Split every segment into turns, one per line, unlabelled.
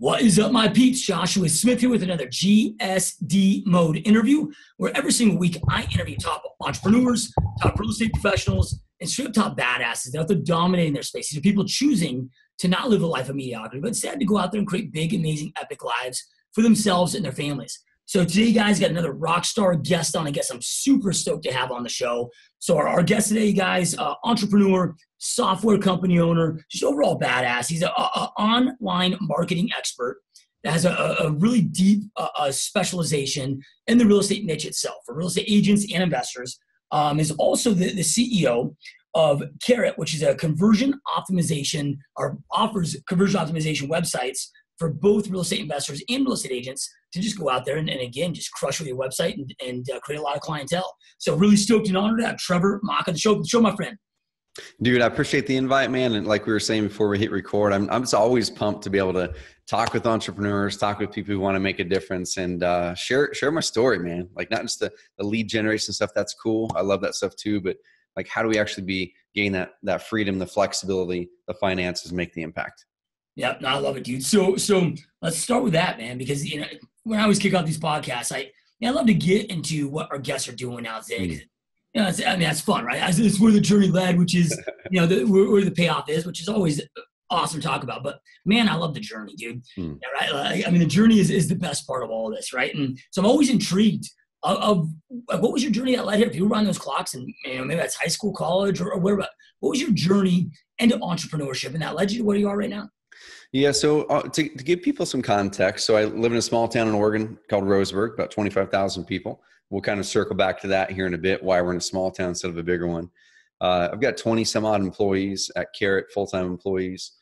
What is up, my peeps? Joshua Smith here with another GSD mode interview, where every single week I interview top entrepreneurs, top real estate professionals, and straight up top badasses that are dominating their space. These are people choosing to not live a life of mediocrity, but instead to go out there and create big, amazing, epic lives for themselves and their families. So today, guys, got another rock star guest on. I guess I'm super stoked to have on the show. So our guest today, guys, entrepreneur, software company owner, just overall badass. He's an online marketing expert that has a really deep specialization in the real estate niche itself for real estate agents and investors. Is also the CEO of Carrot, which is a conversion optimization or offers conversion optimization websites for both real estate investors and real estate agents to just go out there and again, just crush with your website and create a lot of clientele. So really stoked and honored to have Trevor Mauch on the show, my friend.
Dude, I appreciate the invite, man. And like we were saying before we hit record, I'm just always pumped to be able to talk with entrepreneurs, talk with people who want to make a difference, and share my story, man. Like not just the lead generation stuff. That's cool. I love that stuff too. But like, how do we actually gain that freedom, the flexibility, the finances, make the impact?
Yeah, no, I love it, dude. So let's start with that, man, because when I always kick off these podcasts, I love to get into what our guests are doing out there. That's fun, right? It's where the journey led, which is where the payoff is, which is always awesome to talk about. But man, I love the journey, dude. Yeah, right? The journey is the best part of all of this, right? And so I'm always intrigued of what was your journey that led here? If you were on those clocks, and maybe that's high school, college, or whatever. What was your journey into entrepreneurship, and that led you to where you are right now?
Yeah. So to give people some context, so I live in a small town in Oregon called Roseburg, about 25,000 people. We'll kind of circle back to that here in a bit, why we're in a small town instead of a bigger one. I've got 20 some odd employees at Carrot, full-time employees.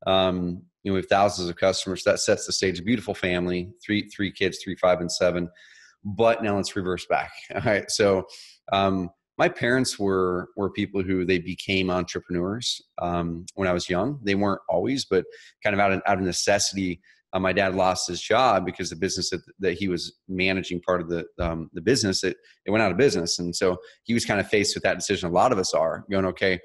We have thousands of customers. That sets the stage. A beautiful family, three kids, 3, 5, and 7. But now let's reverse back. All right. So my parents were people who they became entrepreneurs when I was young. They weren't always, but kind of out of necessity. My dad lost his job because the business that he was managing, part of the business, it went out of business. And so he was kind of faced with that decision. A lot of us are going, okay,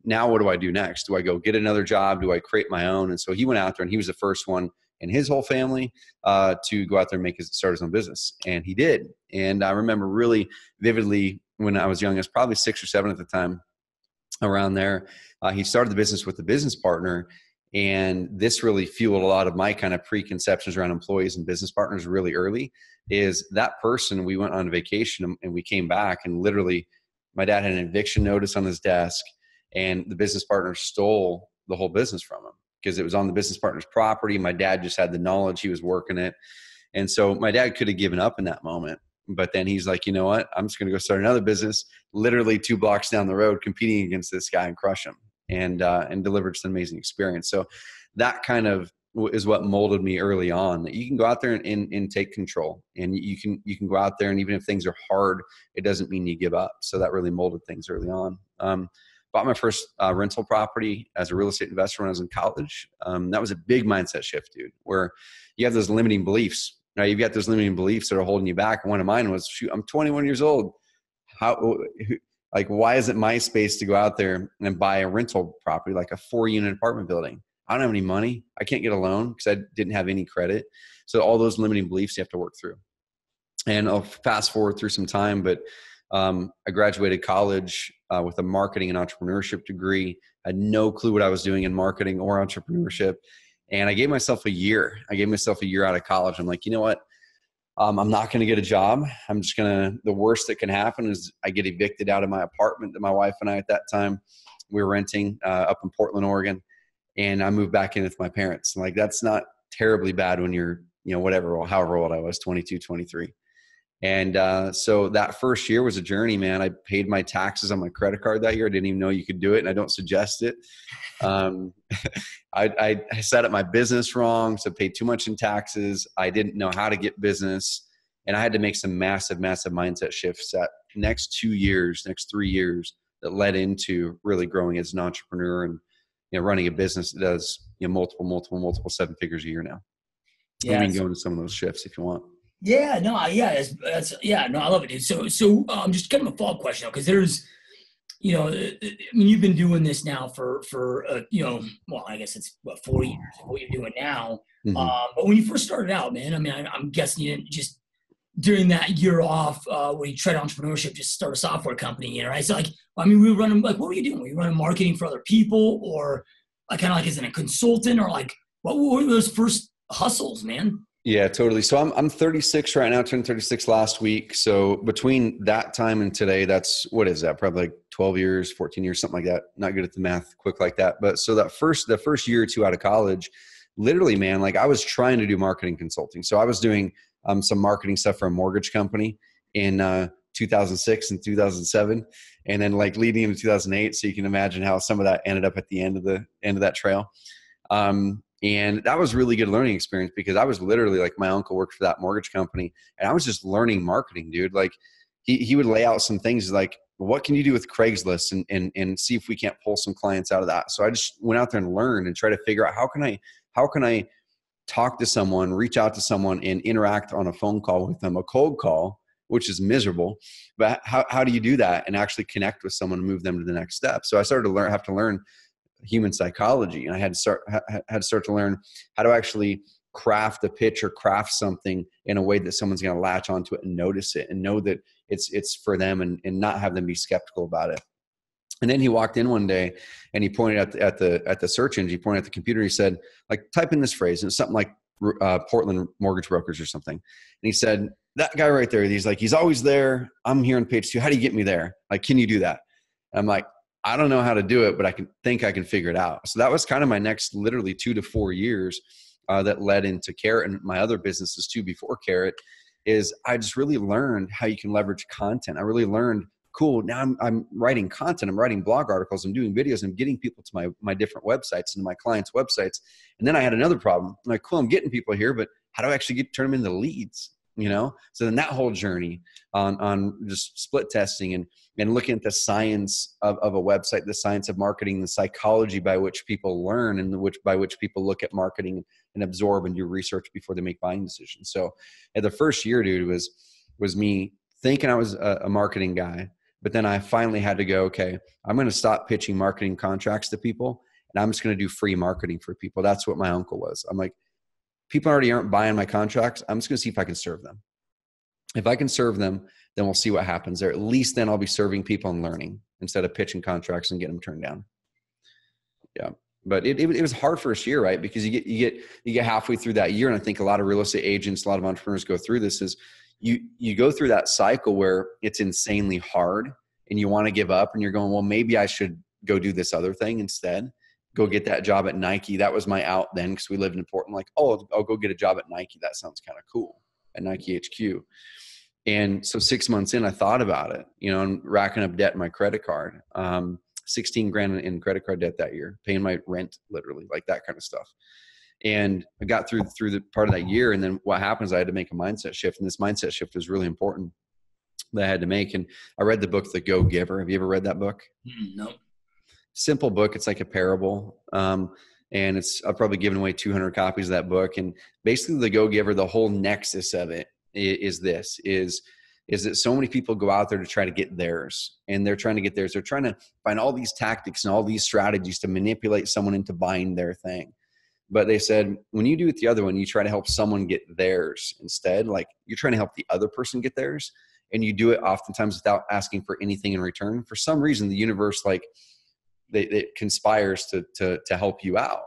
now what do I do next? Do I go get another job? Do I create my own? And so he went out there and he was the first one in his whole family to go out there and start his own business. And he did. And I remember really vividly when I was young, I was probably 6 or 7 at the time, around there. He started the business with a business partner. And this really fueled a lot of my kind of preconceptions around employees and business partners really early. Is that person, we went on vacation and we came back and literally my dad had an eviction notice on his desk and the business partner stole the whole business from him because it was on the business partner's property. My dad just had the knowledge, he was working it. And so my dad could have given up in that moment. But then he's like, you know what? I'm just going to go start another business literally 2 blocks down the road, competing against this guy and crush him. And delivered just an amazing experience. So that kind of is what molded me early on, that you can go out there and take control, and you can go out there, and even if things are hard, it doesn't mean you give up. So that really molded things early on. Bought my first rental property as a real estate investor when I was in college. That was a big mindset shift, dude, where you have those limiting beliefs. Now you've got those limiting beliefs that are holding you back. And one of mine was, shoot, I'm 21 years old. Why is it my space to go out there and buy a rental property, like a 4-unit apartment building? I don't have any money. I can't get a loan because I didn't have any credit. So all those limiting beliefs you have to work through. And I'll fast forward through some time, but I graduated college with a marketing and entrepreneurship degree. I had no clue what I was doing in marketing or entrepreneurship. And I gave myself a year. Out of college. I'm like, you know what? I'm not going to get a job. The worst that can happen is I get evicted out of my apartment that my wife and I at that time, we were renting up in Portland, Oregon. And I moved back in with my parents. Like, that's not terribly bad when you're, however old I was, 22, 23. And so that first year was a journey, man. I paid my taxes on my credit card that year. I didn't even know you could do it, and I don't suggest it. I set up my business wrong, so paid too much in taxes. I didn't know how to get business, and I had to make some massive, massive mindset shifts that next 3 years that led into really growing as an entrepreneur and running a business that does multiple 7 figures a year now. Yeah, we can go into some of those shifts if you want.
Yeah, no, I love it, dude. So just kind of a follow-up question, because there's, you know, I mean, you've been doing this now for you know, well, I guess it's what, 4 years of what you're doing now.
Mm-hmm.
But when you first started out, man, I mean, I'm guessing you didn't just during that year off when you tried entrepreneurship, just start a software company, you know, right? So like, I mean, we were running, like, what were you doing? Were you running marketing for other people, or like kind of like as a consultant, or like what were those first hustles, man?
Yeah, totally. So I'm 36 right now, turned 36 last week. So between that time and today, that's, what is that? Probably like 12 years, 14 years, something like that. Not good at the math quick like that. But so the first year or two out of college, literally, man, like I was trying to do marketing consulting. So I was doing some marketing stuff for a mortgage company in 2006 and 2007, and then like leading into 2008. So you can imagine how some of that ended up at the end of that trail. And that was really good learning experience, because I was literally like, my uncle worked for that mortgage company, and I was just learning marketing, dude. Like he would lay out some things like, what can you do with Craigslist, and see if we can't pull some clients out of that. So I just went out there and learned and try to figure out how can I talk to someone, reach out to someone, and interact on a phone call with them, a cold call, which is miserable. But how do you do that and actually connect with someone and move them to the next step? So I started to have to learn human psychology, and I had to start to learn how to actually craft a pitch or craft something in a way that someone's going to latch onto it and notice it and know that it's for them, and not have them be skeptical about it. And then he walked in one day and he pointed at the search engine, he pointed at the computer, he said, like, type in this phrase, and it's something like Portland mortgage brokers or something. And he said, that guy right there, he's like, he's always there. I'm here on page 2. How do you get me there? Like, can you do that? And I'm like, I don't know how to do it, but I can figure it out. So that was kind of my next literally 2 to 4 years that led into Carrot and my other businesses too before Carrot. Is I just really learned how you can leverage content. I really learned, cool, now I'm writing content, I'm writing blog articles, I'm doing videos, I'm getting people to my different websites and my clients' websites. And then I had another problem. I'm like, cool, I'm getting people here, but how do I actually turn them into leads? You know? So then that whole journey on just split testing and looking at the science of a website, the science of marketing, the psychology by which people learn, and by which people look at marketing and absorb and do research before they make buying decisions. So at the first year, dude, was me thinking I was a marketing guy, but then I finally had to go, okay, I'm going to stop pitching marketing contracts to people, and I'm just going to do free marketing for people. That's what my uncle was. I'm like, people already aren't buying my contracts. I'm just going to see if I can serve them. If I can serve them, then we'll see what happens there. At least then I'll be serving people and learning instead of pitching contracts and getting them turned down. Yeah. But it was hard first year, right? Because you get halfway through that year. And I think a lot of real estate agents, a lot of entrepreneurs go through this, is you go through that cycle where it's insanely hard and you want to give up, and you're going, well, maybe I should go do this other thing instead. Go get that job at Nike. That was my out then, because we lived in Portland. Like, oh, I'll go get a job at Nike. That sounds kind of cool, at Nike HQ. And so 6 months in, I thought about it, you know, and racking up debt in my credit card, 16 grand in credit card debt that year, paying my rent, literally, like that kind of stuff. And I got through the part of that year. And then what happens, I had to make a mindset shift. And this mindset shift was really important that I had to make. And I read the book, The Go Giver. Have you ever read that book?
No.
Simple book. It's like a parable. And I've probably given away 200 copies of that book. And basically The Go Giver, the whole nexus of it is that so many people go out there to try to get theirs, and they're trying to get theirs. They're trying to find all these tactics and all these strategies to manipulate someone into buying their thing. But they said, when you do it the other one, you try to help someone get theirs instead. Like, you're trying to help the other person get theirs, and you do it oftentimes without asking for anything in return. For some reason, the universe, like, it conspires to help you out.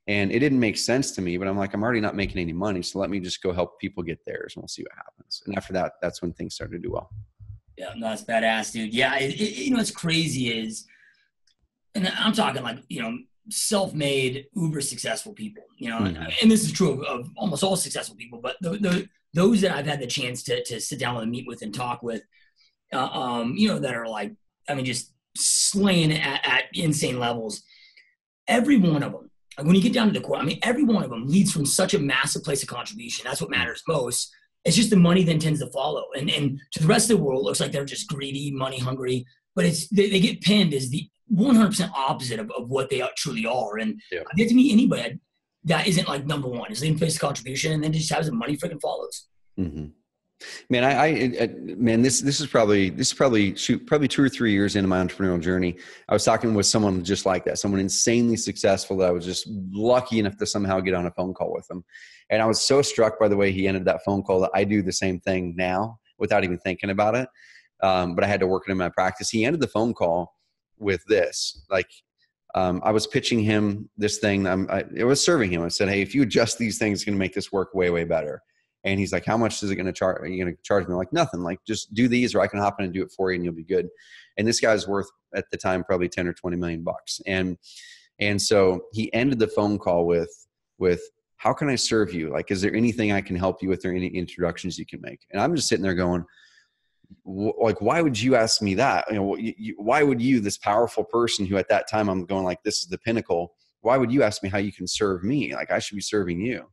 And it didn't make sense to me, but I'm like, I'm already not making any money, so let me just go help people get theirs, and we'll see what happens. And after that, that's when things started to do well.
Yeah, no, that's badass, dude. Yeah, you know what's crazy is, and I'm talking like, you know, self-made, uber successul people, you know, and this is true of almost all successful people, but those that I've had the chance to sit down and meet with and talk with, you know, that are like, I mean, just slaying at insane levels. Every one of them, like when you get down to the core, I mean, every one of them leads from such a massive place of contribution. That's what matters most. It's just the money then tends to follow. And to the rest of the world, it looks like they're just greedy, money hungry, but they get pinned as the 100% opposite of what they truly are. And I get to meet anybody that isn't like number one, is leading place of contribution, and then just has the money freaking follows.
Mm-hmm. Man, man, this is probably 2 or 3 years into my entrepreneurial journey. I was talking with someone just like that, someone insanely successful that I was just lucky enough to somehow get on a phone call with them. And I was so struck by the way he ended that phone call that I do the same thing now without even thinking about it. But I had to work it in my practice. He ended the phone call with this, like, I was pitching him this thing. I was serving him. I said, hey, if you adjust these things, it's going to make this work way, way better. And he's like, how much is it going to charge? Are you going to charge me? I'm like, nothing. Like, just do these, or I can hop in and do it for you and you'll be good. And this guy's worth at the time probably 10 or 20 million bucks. And so he ended the phone call with how can I serve you? Like, is there anything I can help you with, or any introductions you can make? And I'm just sitting there going, like, why would you ask me that? You know, why would you, this powerful person who at that time I'm going like, this is the pinnacle. Why would you ask me how you can serve me? Like, I should be serving you.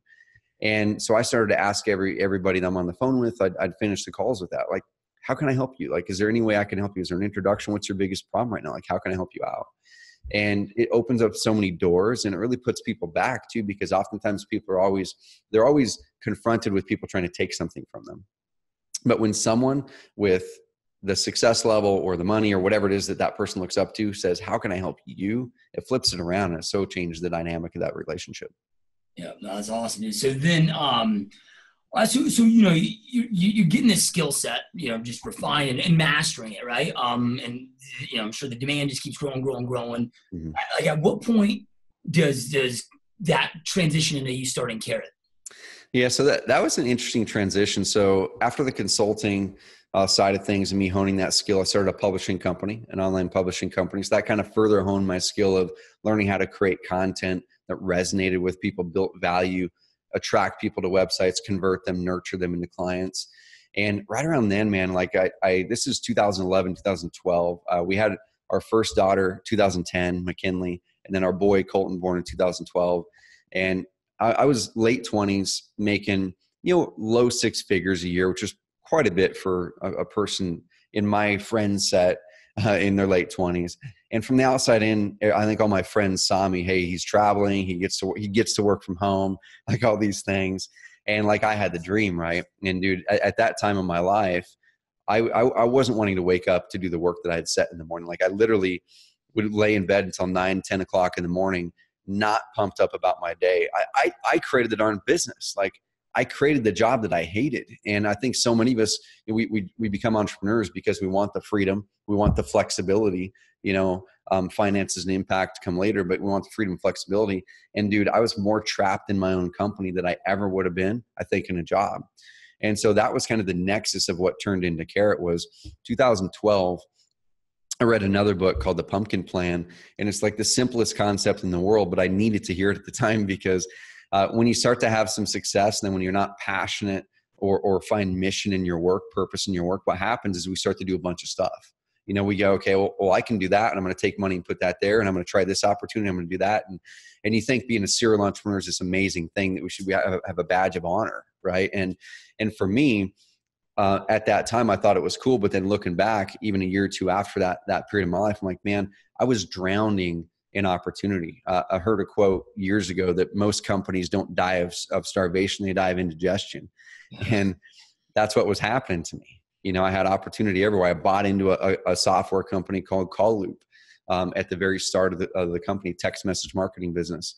And so I started to ask everybody that I'm on the phone with, I'd finish the calls with that. Like, how can I help you? Like, is there any way I can help you? Is there an introduction? What's your biggest problem right now? Like, how can I help you out? And it opens up so many doors, and it really puts people back too, because oftentimes people are they're always confronted with people trying to take something from them. But when someone with the success level or the money or whatever it is that person looks up to says, how can I help you? It flips it around, and it so changes the dynamic of that relationship.
Yeah, no, that's awesome, dude. So then, so you know, you're getting this skill set, you know, just refining and mastering it, right? And you know, I'm sure the demand just keeps growing. Mm-hmm. Like, at what point does that transition into you starting Carrot?
Yeah, so that was an interesting transition. So after the consulting side of things and me honing that skill, I started a publishing company, an online publishing company. So that kind of further honed my skill of learning how to create content that resonated with people, built value, attract people to websites, convert them, nurture them into clients. And right around then, man, like this is 2011, 2012. We had our first daughter, 2010, McKinley, and then our boy, Colton, born in 2012. And I was late 20s making, you know, low six figures a year, which is quite a bit for a person in my friend set in their late 20s. And from the outside in, I think all my friends saw me, hey, he's traveling, he gets to work from home, like all these things. And like, I had the dream, right? And dude, at that time in my life, I wasn't wanting to wake up to do the work that I had set in the morning. Like, I literally would lay in bed until 9, 10 o'clock in the morning, not pumped up about my day. I created the darn business. Like, I created the job that I hated. And I think so many of us, we become entrepreneurs because we want the freedom. We want the flexibility, you know, finances and impact come later, but we want the freedom and flexibility. And dude, I was more trapped in my own company than I ever would have been, I think, in a job. And so that was kind of the nexus of what turned into Carrot. Was 2012. I read another book called The Pumpkin Plan, and it's like the simplest concept in the world, but I needed to hear it at the time, because when you start to have some success, and then when you're not passionate or find mission in your work, purpose in your work, what happens is we start to do a bunch of stuff. You know, we go, okay, well, I can do that, and I'm going to take money and put that there, and I'm going to try this opportunity, I'm going to do that. And you think being a serial entrepreneur is this amazing thing that we should have a badge of honor, right? And for me, at that time, I thought it was cool, but then looking back, even a year or two after that period of my life, I'm like, man, I was drowning in opportunity. I heard a quote years ago that most companies don't die of starvation, they die of indigestion. And that's what was happening to me. You know, I had opportunity everywhere. I bought into a software company called Call Loop at the very start of the company, text message marketing business.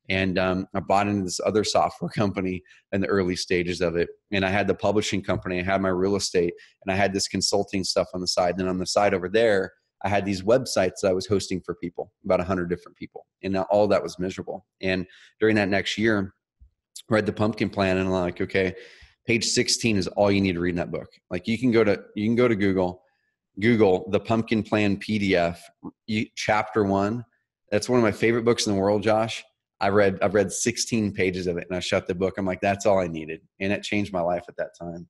And I bought into this other software company in the early stages of it. And I had the publishing company, I had my real estate, and I had this consulting stuff on the side. Then on the side over there, I had these websites that I was hosting for people, about 100 different people. And all that was miserable. And during that next year, I read the Pumpkin Plan, and I'm like, okay, page 16 is all you need to read in that book. Like, you can go to Google the Pumpkin Plan PDF, chapter 1. That's one of my favorite books in the world, Josh. I've read 16 pages of it, and I shut the book. I'm like, that's all I needed. And it changed my life at that time.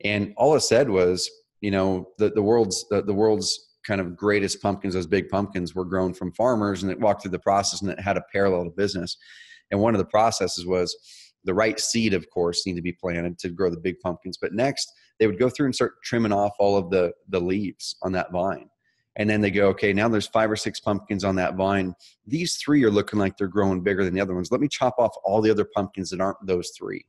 And all it said was, you know, the world's kind of greatest pumpkins, those big pumpkins, were grown from farmers, and it walked through the process, and it had a parallel to business. And one of the processes was the right seed, of course, need to be planted to grow the big pumpkins. But next, they would go through and start trimming off all of the leaves on that vine. And then they go, okay, now there's 5 or 6 pumpkins on that vine. These 3 are looking like they're growing bigger than the other ones. Let me chop off all the other pumpkins that aren't those 3.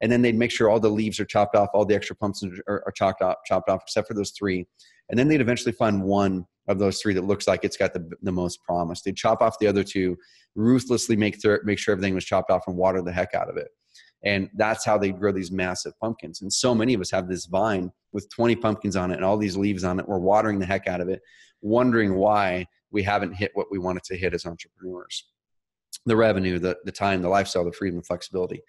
And then they'd make sure all the leaves are chopped off, all the extra pumpkins are chopped off, except for those 3. And then they'd eventually find one of those 3 that looks like it's got the most promise. They'd chop off the other 2, ruthlessly make sure everything was chopped off and water the heck out of it. And that's how they grow these massive pumpkins. And so many of us have this vine with 20 pumpkins on it and all these leaves on it. We're watering the heck out of it, wondering why we haven't hit what we wanted to hit as entrepreneurs. The revenue, the time, the lifestyle, the freedom, the flexibility.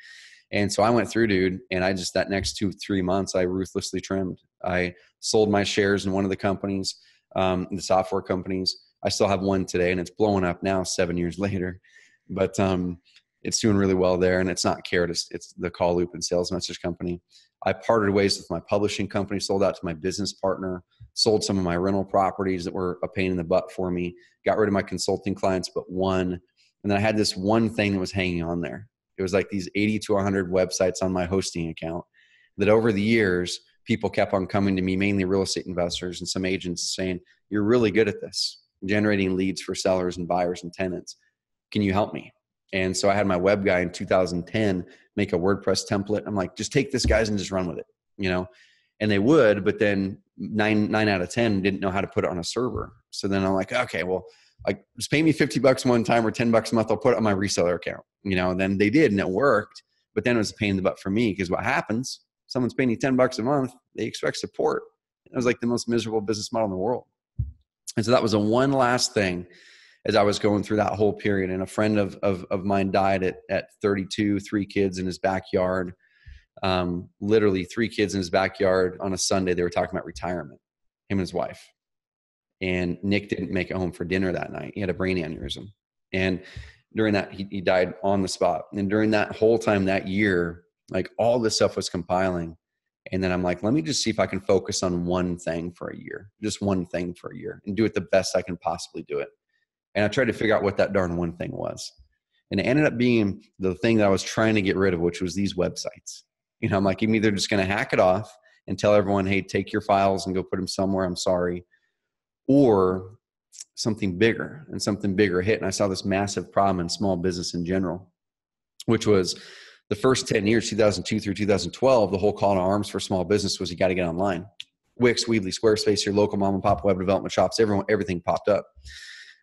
And so I went through, dude, and I just, that next 2-3 months, I ruthlessly trimmed. I sold my shares in one of the companies, the software companies. I still have one today, and it's blowing up now 7 years later. But it's doing really well there, and it's not Carrot. It's the Call Loop and Sales Message company. I parted ways with my publishing company, sold out to my business partner, sold some of my rental properties that were a pain in the butt for me, got rid of my consulting clients but one. And then I had this one thing that was hanging on there. It was like these 80 to 100 websites on my hosting account that over the years, people kept on coming to me, mainly real estate investors and some agents, saying, you're really good at this, generating leads for sellers and buyers and tenants. Can you help me? And so I had my web guy in 2010 make a WordPress template. I'm like, just take this, guys, and just run with it, you know? And they would, but then nine out of 10 didn't know how to put it on a server. So then I'm like, okay, well, like, just pay me $50 one time or $10 a month. I'll put it on my reseller account, you know? And then they did, and it worked. But then it was a pain in the butt for me, because what happens? Someone's paying you $10 a month. They expect support. It was like the most miserable business model in the world. And so that was the one last thing as I was going through that whole period. And a friend of mine died at 32, 3 kids in his backyard. Literally 3 kids in his backyard on a Sunday. They were talking about retirement, him and his wife. And Nick didn't make it home for dinner that night. He had a brain aneurysm. And during that, he died on the spot. And during that whole time that year, like, all this stuff was compiling. And then I'm like, let me just see if I can focus on one thing for a year, just one thing for a year, and do it the best I can possibly do it. And I tried to figure out what that darn one thing was. And it ended up being the thing that I was trying to get rid of, which was these websites. You know, I'm like, I'm either just going to hack it off and tell everyone, hey, take your files and go put them somewhere, I'm sorry, or something bigger, and something bigger hit. And I saw this massive problem in small business in general, which was the first 10 years, 2002 through 2012, the whole call to arms for small business was, you got to get online. Wix, Weebly, Squarespace, your local mom and pop web development shops, everything popped up.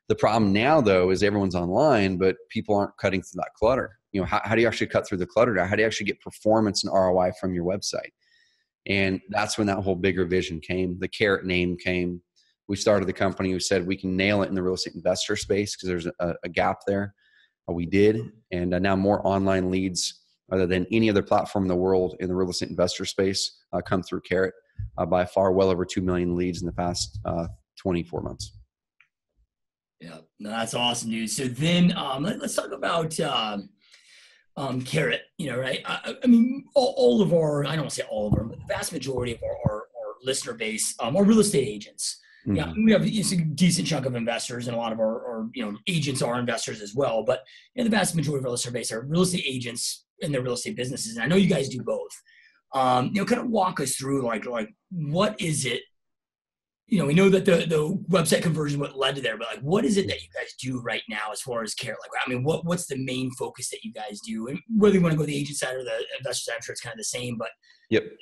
The problem now, though, is everyone's online, but people aren't cutting through that clutter. You know, how do you actually cut through the clutter now? How do you actually get performance and ROI from your website? And that's when that whole bigger vision came. The Carrot name came. We started the company. We said we can nail it in the real estate investor space because there's a gap there. We did. And now more online leads other than any other platform in the world in the real estate investor space come through Carrot. By far, well over 2 million leads in the past 24 months.
Yeah, no, that's awesome, dude. So then let's talk about Carrot, you know, right? I mean, all of our, I don't want to say all of our, but the vast majority of our listener base are real estate agents. Mm-hmm. Yeah, we have a decent chunk of investors, and a lot of our you know, agents are investors as well. But you know, the vast majority of our listener base are real estate agents in their real estate businesses. And I know you guys do both. You know, kind of walk us through like what is it? You know, we know that the website conversion what led to there, but like, what is it that you guys do right now as far as Carrot? Like, I mean, what's the main focus that you guys do? And whether you want to go the agent side or the investor side, I'm sure it's kind of the same. But
yep,
you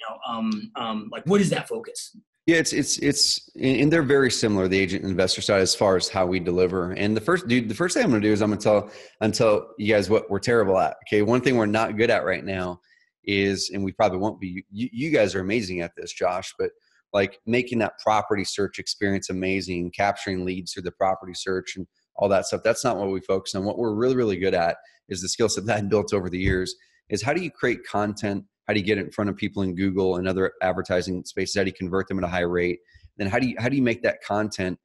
know, like, what is that focus?
Yeah, it's and they're very similar, the agent and investor side, as far as how we deliver. And the first thing I'm going to do is I'm going to tell you guys what we're terrible at. Okay, one thing we're not good at right now is, and we probably won't be. You guys are amazing at this, Josh, but like making that property search experience amazing, capturing leads through the property search and all that stuff. That's not what we focus on. What we're really, really good at is the skill set that I built over the years is how do you create content? How do you get it in front of people in Google and other advertising spaces? How do you convert them at a high rate? Then how do you make that content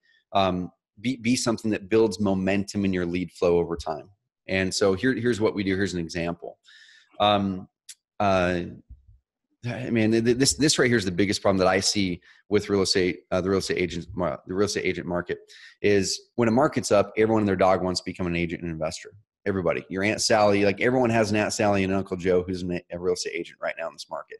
be something that builds momentum in your lead flow over time? And so here's what we do. Here's an example. I mean, this right here is the biggest problem that I see with real estate, the real estate agent market is when a market's up, everyone and their dog wants to become an agent and investor. Everybody, your Aunt Sally, like everyone has an Aunt Sally and an Uncle Joe who's a real estate agent right now in this market.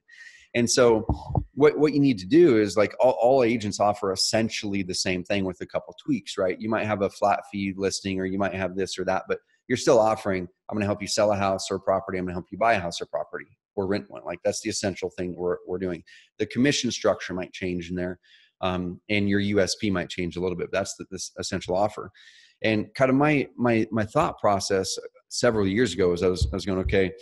And so what you need to do is like all agents offer essentially the same thing with a couple tweaks, right? You might have a flat fee listing or you might have this or that, but you're still offering, I'm going to help you sell a house or property. I'm going to help you buy a house or property. or rent one. Like that's the essential thing we're doing. The commission structure might change in there, and your USP might change a little bit. But that's this essential offer. And kind of my thought process several years ago was I was going, okay,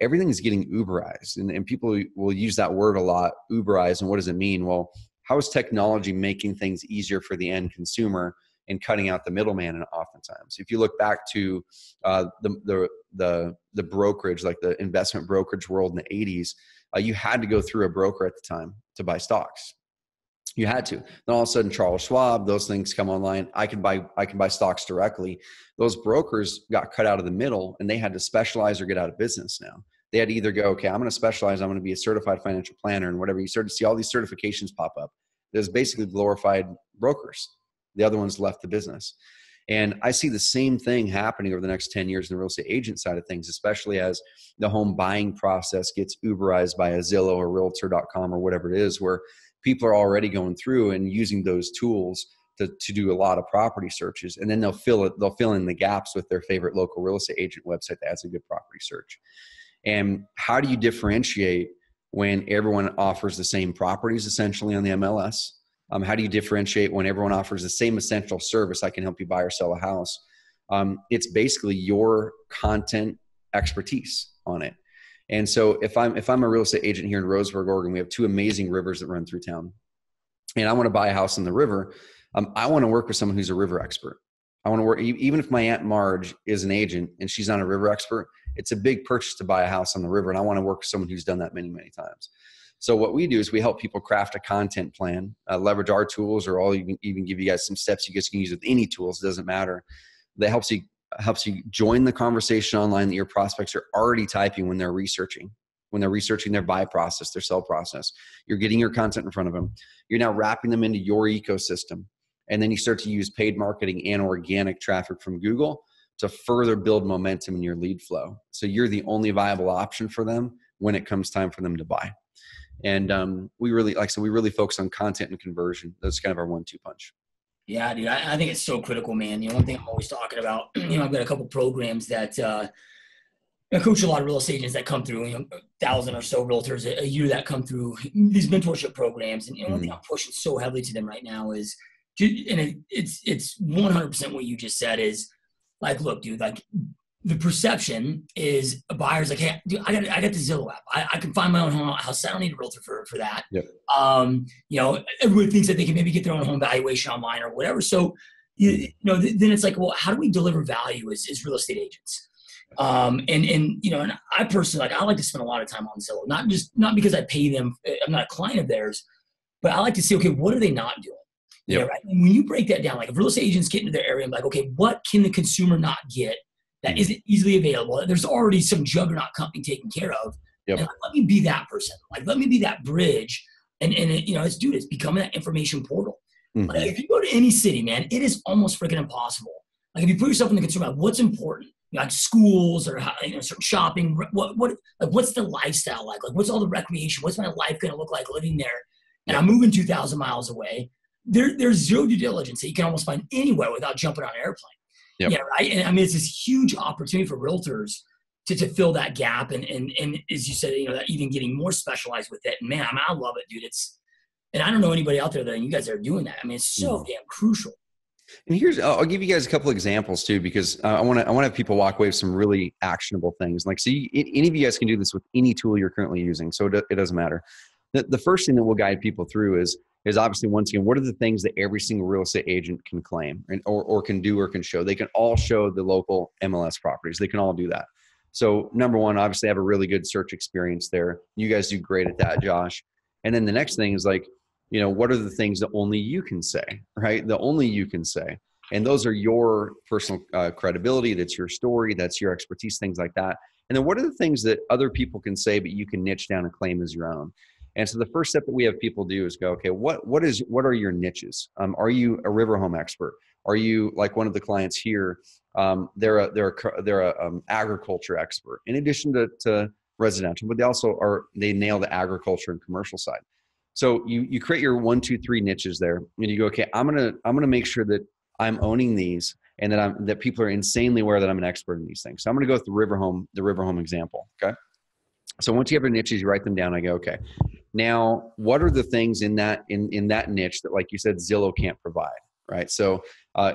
everything's getting Uberized, and people will use that word a lot, Uberized. And what does it mean? Well, how is technology making things easier for the end consumer and cutting out the middleman? And oftentimes, if you look back to the brokerage, like the investment brokerage world in the 80s, you had to go through a broker at the time to buy stocks. You had to. Then all of a sudden, Charles Schwab, those things come online. I can buy stocks directly. Those brokers got cut out of the middle, and they had to specialize or get out of business now. They had to either go, okay, I'm going to specialize. I'm going to be a certified financial planner, and whatever. You start to see all these certifications pop up. There's basically glorified brokers. The other ones left the business. And I see the same thing happening over the next 10 years in the real estate agent side of things, especially as the home buying process gets Uberized by a Zillow or Realtor.com or whatever it is, where people are already going through and using those tools to do a lot of property searches. And then they'll fill in the gaps with their favorite local real estate agent website that has a good property search. And how do you differentiate when everyone offers the same properties essentially on the MLS? How do you differentiate when everyone offers the same essential service? I can help you buy or sell a house. It's basically your content expertise on it. And so if I'm a real estate agent here in Roseburg, Oregon, we have 2 amazing rivers that run through town, and I want to buy a house on the river. I want to work with someone who's a river expert. I want to work, even if my Aunt Marge is an agent and she's not a river expert, it's a big purchase to buy a house on the river. And I want to work with someone who's done that many, many times. So what we do is we help people craft a content plan, leverage our tools, or I'll even give you guys some steps you guys can use with any tools. It doesn't matter. That helps you join the conversation online that your prospects are already typing when they're researching their buy process, their sell process. You're getting your content in front of them. You're now wrapping them into your ecosystem. And then you start to use paid marketing and organic traffic from Google to further build momentum in your lead flow. So you're the only viable option for them when it comes time for them to buy. And we really focus on content and conversion. That's kind of our 1-2 punch.
Yeah, dude, I think it's so critical, man. One thing I'm always talking about, I've got a couple programs that I coach a lot of real estate agents that come through, 1,000 or so realtors a year that come through these mentorship programs. And one thing I'm pushing so heavily to them right now is, and it's 100% what you just said is like, look, dude, like the perception is a buyer's like, hey, dude, I got the Zillow app. I can find my own home house. I don't need a realtor for that.
Yep.
Everybody thinks that they can maybe get their own home valuation online or whatever. So, then it's like, well, how do we deliver value as real estate agents? And I personally, I like to spend a lot of time on Zillow, not because I pay them. I'm not a client of theirs, but I like to see, okay, what are they not doing?
Yep.
Yeah, right. And when you break that down, like if real estate agents get into their area, I'm like, okay, what can the consumer not get that isn't easily available? There's already some juggernaut company taken care of.
Yep.
And let me be that person. Like, let me be that bridge. And it's becoming that information portal.
Mm-hmm.
Like, if you go to any city, man, it is almost freaking impossible. Like if you put yourself in the consumer, like what's important? Like schools or certain shopping, what's the lifestyle like? Like what's all the recreation? What's my life going to look like living there? And I'm moving 2,000 miles away. There's zero due diligence that you can almost find anywhere without jumping on an airplane.
Yep.
Yeah, right. And I mean, it's this huge opportunity for realtors to fill that gap. And as you said, that even getting more specialized with it. And man, I love it, dude. And I don't know anybody out there that you guys are doing that. I mean, it's so damn crucial.
And I'll give you guys a couple examples too, because I want to have people walk away with some really actionable things. Like, so any of you guys can do this with any tool you're currently using. So it doesn't matter. The first thing that we'll guide people through is obviously, once again, what are the things that every single real estate agent can claim or can do or can show? They can all show the local MLS properties. They can all do that. So number one, obviously have a really good search experience there. You guys do great at that, Josh. And then the next thing is like, what are the things that only you can say, right? The only you can say. And those are your personal credibility. That's your story. That's your expertise, things like that. And then what are the things that other people can say, but you can niche down and claim as your own? And so the first step that we have people do is go, okay, what are your niches? Are you a river home expert? Are you like one of the clients here? They're a agriculture expert in addition to residential, but they nail the agriculture and commercial side. So you create your 1, 2, 3 niches there, and you go, okay, I'm gonna make sure that I'm owning these, and that people are insanely aware that I'm an expert in these things. So I'm gonna go with the river home example. Okay. So once you have your niches, you write them down. I go, okay, now what are the things in that niche that, like you said, Zillow can't provide, right? So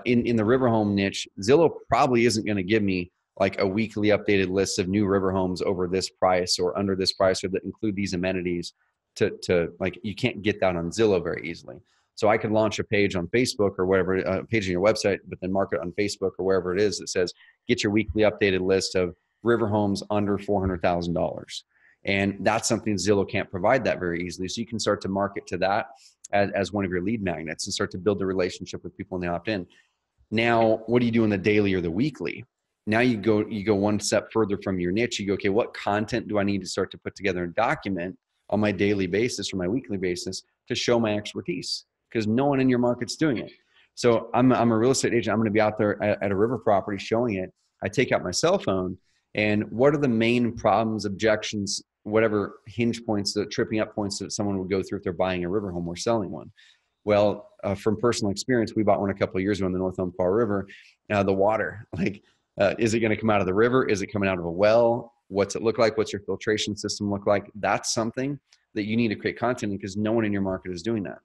in the river home niche, Zillow probably isn't going to give me like a weekly updated list of new river homes over this price or under this price, or that include these amenities. To like, you can't get that on Zillow very easily. So I could launch a page on Facebook or whatever, a page on your website, but then market on Facebook or wherever it is that says, get your weekly updated list of river homes under $400,000. And that's something Zillow can't provide that very easily. So you can start to market to that as one of your lead magnets and start to build a relationship with people when they opt in. Now, what do you do in the daily or the weekly? Now you go one step further from your niche. You go, okay, what content do I need to start to put together and document on my daily basis or my weekly basis to show my expertise? Because no one in your market's doing it. So I'm a real estate agent. I'm going to be out there at a river property showing it. I take out my cell phone, and what are the main problems, objections, whatever hinge points, the tripping up points that someone would go through if they're buying a river home or selling one? Well, from personal experience, we bought one a couple of years ago on the North Umpqua River. The water, like, is it going to come out of the river? Is it coming out of a well? What's it look like? What's your filtration system look like? That's something that you need to create content in, because no one in your market is doing that.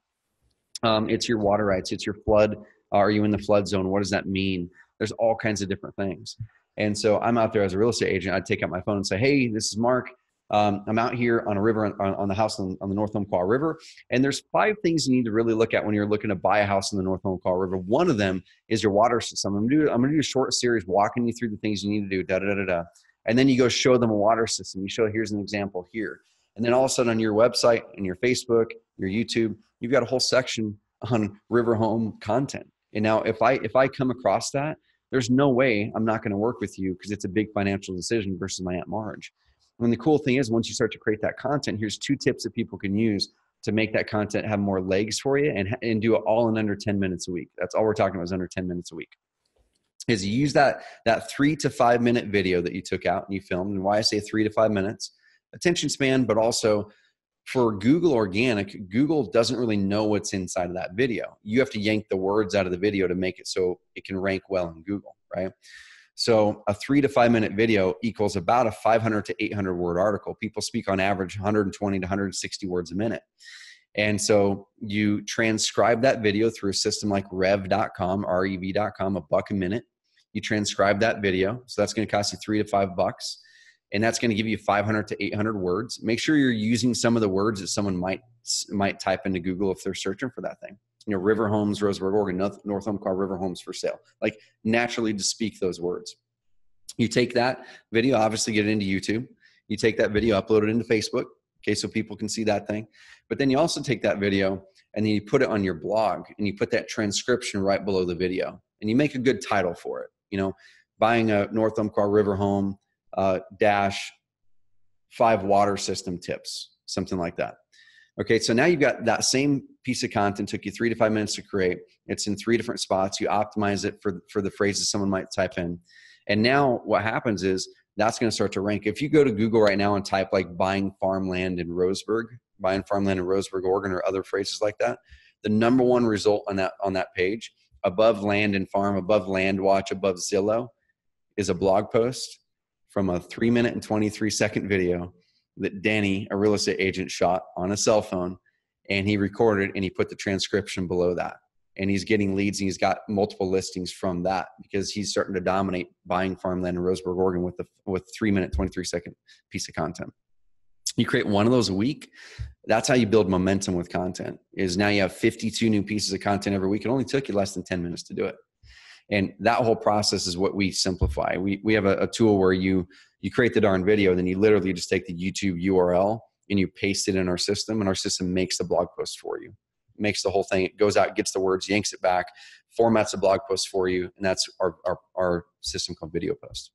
It's your water rights. It's your flood. Are you in the flood zone? What does that mean? There's all kinds of different things. And so I'm out there as a real estate agent. I'd take out my phone and say, hey, this is Mark. I'm out here on a river, on the house on the North Umpqua River. And there's 5 things you need to really look at when you're looking to buy a house in the North Umpqua River. One of them is your water system. I'm going to do a short series walking you through the things you need to do, And then you go show them a water system. You show, here's an example here. And then all of a sudden on your website and your Facebook, your YouTube, you've got a whole section on river home content. And now if I come across that, there's no way I'm not going to work with you, because it's a big financial decision versus my Aunt Marge. And the cool thing is, once you start to create that content, here's 2 tips that people can use to make that content have more legs for you, and do it all in under 10 minutes a week. That's all we're talking about, is under 10 minutes a week. Is you use that 3 to 5 minute video that you took out and you filmed. And why I say 3 to 5 minutes, attention span, but also for Google organic, Google doesn't really know what's inside of that video. You have to yank the words out of the video to make it so it can rank well in Google, right? So a 3 to 5 minute video equals about a 500 to 800 word article. People speak on average 120 to 160 words a minute. And so you transcribe that video through a system like rev.com, rev.com, $1 a minute. You transcribe that video. So that's going to cost you $3 to $5. And that's going to give you 500 to 800 words. Make sure you're using some of the words that someone might type into Google if they're searching for that thing. You know, river homes, Roseburg, Oregon, North Umpqua river homes for sale. Like, naturally just speak those words. You take that video, obviously get it into YouTube. You take that video, upload it into Facebook, okay, so people can see that thing. But then you also take that video and then you put it on your blog, and you put that transcription right below the video, and you make a good title for it. You know, buying a North Umpqua river home dash 5 water system tips, something like that. Okay, so now you've got that same piece of content, took you 3 to 5 minutes to create. It's in 3 different spots. You optimize it for the phrases someone might type in. And now what happens is that's going to start to rank. If you go to Google right now and type like buying farmland in Roseburg, Oregon, or other phrases like that, the number 1 result on that page, above land and farm, above land watch, above Zillow, is a blog post from a 3 minute and 23 second video that Danny, a real estate agent, shot on a cell phone, and he recorded and he put the transcription below that. And he's getting leads, and he's got multiple listings from that, because he's starting to dominate buying farmland in Roseburg, Oregon with 3 minute, 23 second piece of content. You create one of those a week. That's how you build momentum with content. Is now you have 52 new pieces of content every week. It only took you less than 10 minutes to do it. And that whole process is what we simplify. We have a tool where you create the darn video, and then you literally just take the YouTube URL and you paste it in our system, and our system makes the blog post for you. Makes the whole thing. It goes out, gets the words, yanks it back, formats a blog post for you, and that's our system called Video Post.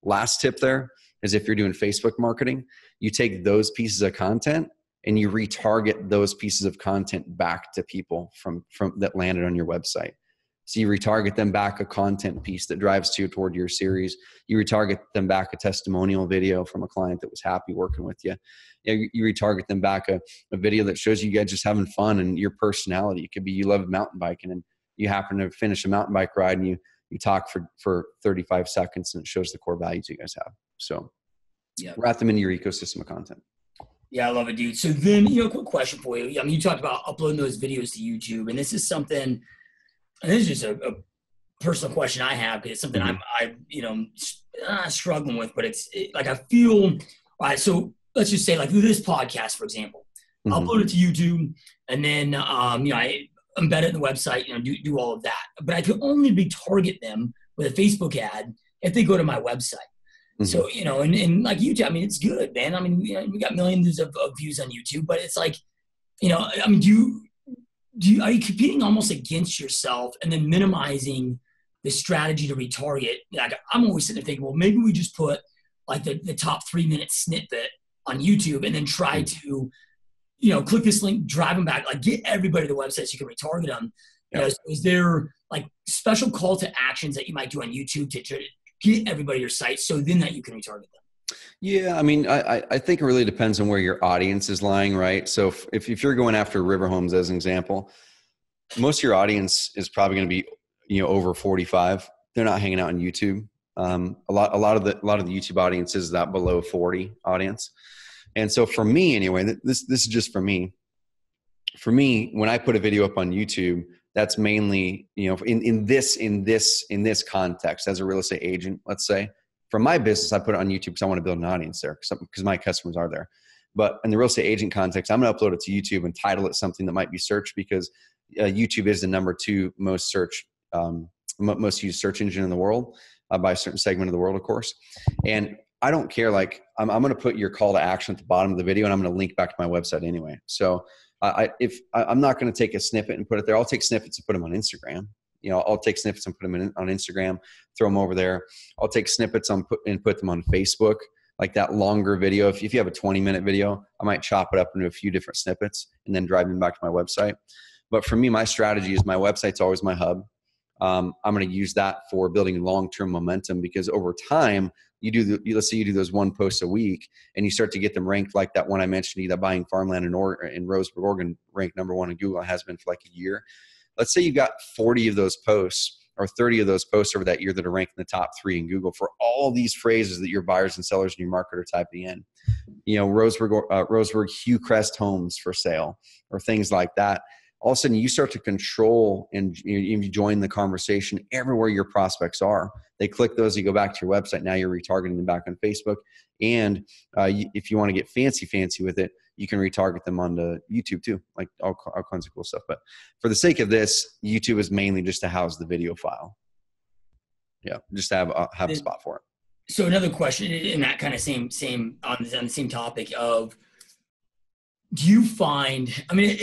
Last tip there is, if you're doing Facebook marketing, you take those pieces of content and you retarget those pieces of content back to people from that landed on your website. So you retarget them back a content piece that drives toward your series. You retarget them back a testimonial video from a client that was happy working with you. You retarget them back a video that shows you guys just having fun and your personality. It could be you love mountain biking and you happen to finish a mountain bike ride, and you talk for 35 seconds, and it shows the core values you guys have. So
Yeah.
wrap them into your ecosystem of content.
Yeah, I love it, dude. So then, quick question for you. I mean, you talked about uploading those videos to YouTube, and this is something, and this is just a personal question I have, because it's something I'm struggling with, but like I feel, all right, so let's just say like this podcast, for example, upload it to YouTube, and then, I embed it in the website, do all of that. But I can only retarget them with a Facebook ad if they go to my website. So, and like YouTube, I mean, it's good, man. I mean, we got millions of views on YouTube, but it's like, I mean, are you competing almost against yourself and then minimizing the strategy to retarget? Like, I'm always sitting there thinking, well, maybe we just put like the top 3-minute snippet on YouTube and then try to, click this link, drive them back, like get everybody to the website so you can retarget them. Yep. Is there like special call to actions that you might do on YouTube to get everybody to your site so then that you can retarget them?
Yeah, I mean, I think it really depends on where your audience is lying, right? So if you're going after river homes as an example, most of your audience is probably going to be, over 45. They're not hanging out on YouTube. A lot of the YouTube audience is that below 40 audience. And so for me anyway, this is just for me. For me, when I put a video up on YouTube, that's mainly, in this context as a real estate agent, let's say. For my business, I put it on YouTube because I want to build an audience there because my customers are there. But in the real estate agent context, I'm going to upload it to YouTube and title it something that might be searched because YouTube is the number 2 most used search engine in the world by a certain segment of the world, of course. And I don't care. Like I'm going to put your call to action at the bottom of the video, and I'm going to link back to my website anyway. So if I'm not going to take a snippet and put it there, I'll take snippets and put them on Instagram. I'll take snippets and put them on Instagram, throw them over there. I'll take snippets and put them on Facebook, like that longer video. If you have a 20-minute video, I might chop it up into a few different snippets and then drive them back to my website. But for me, my strategy is my website's always my hub. I'm going to use that for building long-term momentum because over time, let's say you do those 1 post a week and you start to get them ranked like that one I mentioned to you, that buying farmland in Roseburg, Oregon, ranked number 1 in Google, has been for like a year. Let's say you got 40 of those posts or 30 of those posts over that year that are ranked in the top 3 in Google for all these phrases that your buyers and sellers in your market are typing in. Roseburg Hue Crest homes for sale or things like that. All of a sudden you start to control and you join the conversation everywhere your prospects are. They click those, you go back to your website. Now you're retargeting them back on Facebook. And if you want to get fancy with it, you can retarget them onto YouTube too, like all kinds of cool stuff. But for the sake of this, YouTube is mainly just to house the video file. Yeah, just to have a spot for it.
So another question in that kind of same on the same topic of, do you find? I mean,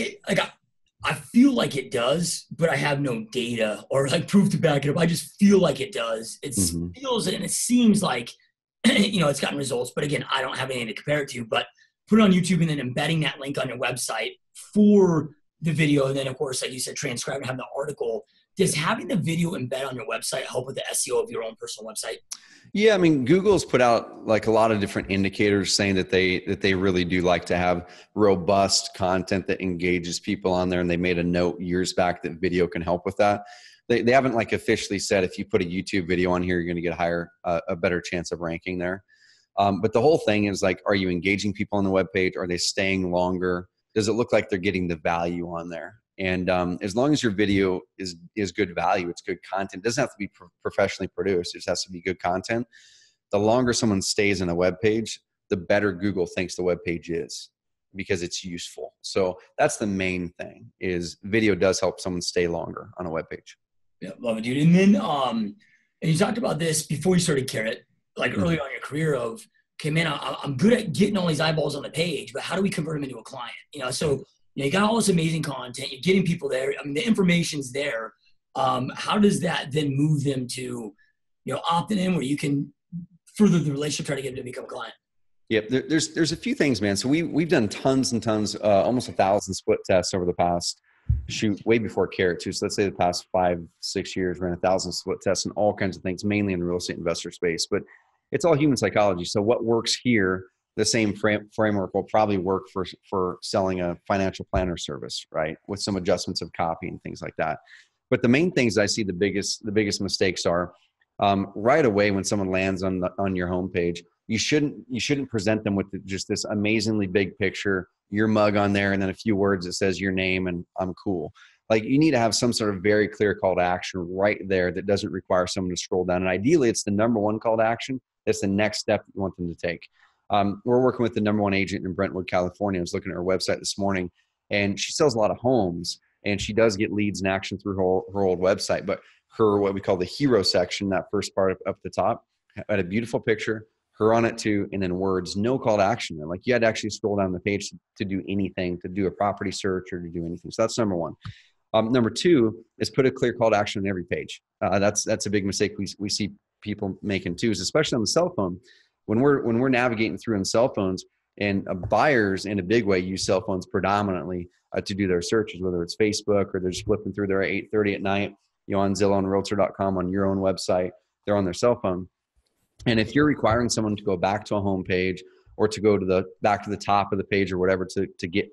I feel like it does, but I have no data or like proof to back it up. I just feel like it does. It feels and it seems like it's gotten results. But again, I don't have anything to compare it to. But put it on YouTube and then embedding that link on your website for the video. And then, of course, like you said, transcribe and have the article. Does having the video embed on your website help with the SEO of your own personal website?
Yeah, I mean, Google's put out like a lot of different indicators saying that they really do like to have robust content that engages people on there. And they made a note years back that video can help with that. They haven't like officially said if you put a YouTube video on here, you're going to get a better chance of ranking there. But the whole thing is like, are you engaging people on the webpage? Are they staying longer? Does it look like they're getting the value on there? And as long as your video is good value, it's good content. It doesn't have to be professionally produced. It just has to be good content. The longer someone stays on a web page, the better Google thinks the web page is because it's useful. So that's the main thing is video does help someone stay longer on a web page.
Yeah, love it, dude. And then and you talked about this before you started Carrot, like early on in your career of, okay, man, I'm good at getting all these eyeballs on the page, but how do we convert them into a client? So you got all this amazing content. You're getting people there. I mean, the information's there. How does that then move them to, opting in where you can further the relationship, try to get them to become a client?
Yep. There's a few things, man. So we've done tons and tons, almost 1,000 split tests over the past, way before Carrot too. So let's say the past 5-6 years, ran 1,000 split tests and all kinds of things, mainly in the real estate investor space, but it's all human psychology. So what works here, the same framework will probably work for selling a financial planner service, right? With some adjustments of copy and things like that. But the main things I see the biggest mistakes are right away when someone lands on your homepage, you shouldn't present them with just this amazingly big picture, your mug on there, and then a few words that says your name and I'm cool. Like, you need to have some sort of very clear call to action right there that doesn't require someone to scroll down. And ideally, it's the number one call to action. That's the next step that you want them to take. We're working with the number one agent in Brentwood, California. I was looking at her website this morning, and she sells a lot of homes, and she does get leads and action through her old website. But her, what we call the hero section, that first part up the top, had a beautiful picture, her on it too, and then words, no call to action. Like, you had to actually scroll down the page to do anything, to do a property search or to do anything. So that's number one. Number two is put a clear call to action on every page. That's a big mistake we see people making too, especially on the cell phone. When we're navigating through on cell phones, and buyers in a big way use cell phones predominantly to do their searches, whether it's Facebook or they're just flipping through there at 8:30 at night, on Zillow and Realtor.com on your own website, they're on their cell phone. And if you're requiring someone to go back to a home page or to go to back to the top of the page or whatever to get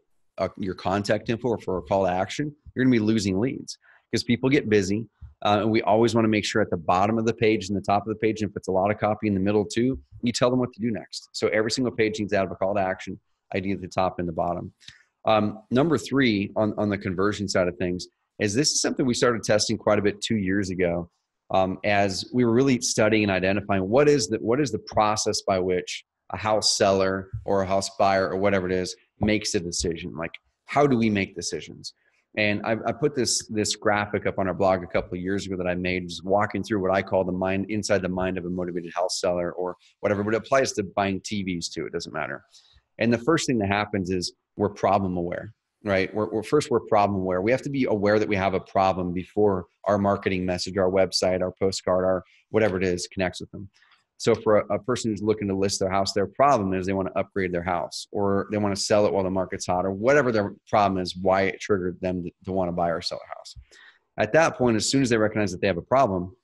your contact info or for a call to action, you're going to be losing leads because people get busy. And we always want to make sure at the bottom of the page and the top of the page, and if it's a lot of copy in the middle too, you tell them what to do next. So every single page needs to have a call to action, ID at the top and the bottom. Number three on the conversion side of things is this is something we started testing quite a bit 2 years ago, as we were really studying and identifying what is the process by which a house seller or a house buyer or whatever it is makes a decision. Like, how do we make decisions? And I put this graphic up on our blog a couple of years ago that I made, just walking through what I call inside the mind of a motivated house seller or whatever, but it applies to buying TVs too. It doesn't matter. And the first thing that happens is we're problem aware, right? We're problem aware. We have to be aware that we have a problem before our marketing message, our website, our postcard, our whatever it is connects with them. So for a person who's looking to list their house, their problem is they want to upgrade their house, or they want to sell it while the market's hot, or whatever their problem is, why it triggered them to want to buy or sell a house. At that point, as soon as they recognize that they have a problem,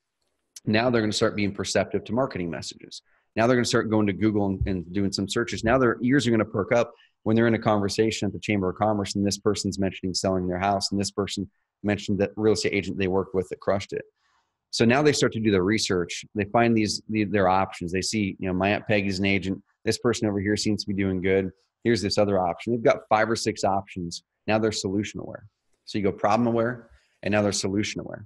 now they're going to start being perceptive to marketing messages. Now they're going to start going to Google and doing some searches. Now their ears are going to perk up when they're in a conversation at the Chamber of Commerce and this person's mentioning selling their house and this person mentioned that real estate agent they worked with that crushed it. So now they start to do their research. They find their options. They see, my Aunt Peggy's an agent. This person over here seems to be doing good. Here's this other option. They've got 5 or 6 options. Now they're solution aware. So you go problem aware, and now they're solution aware.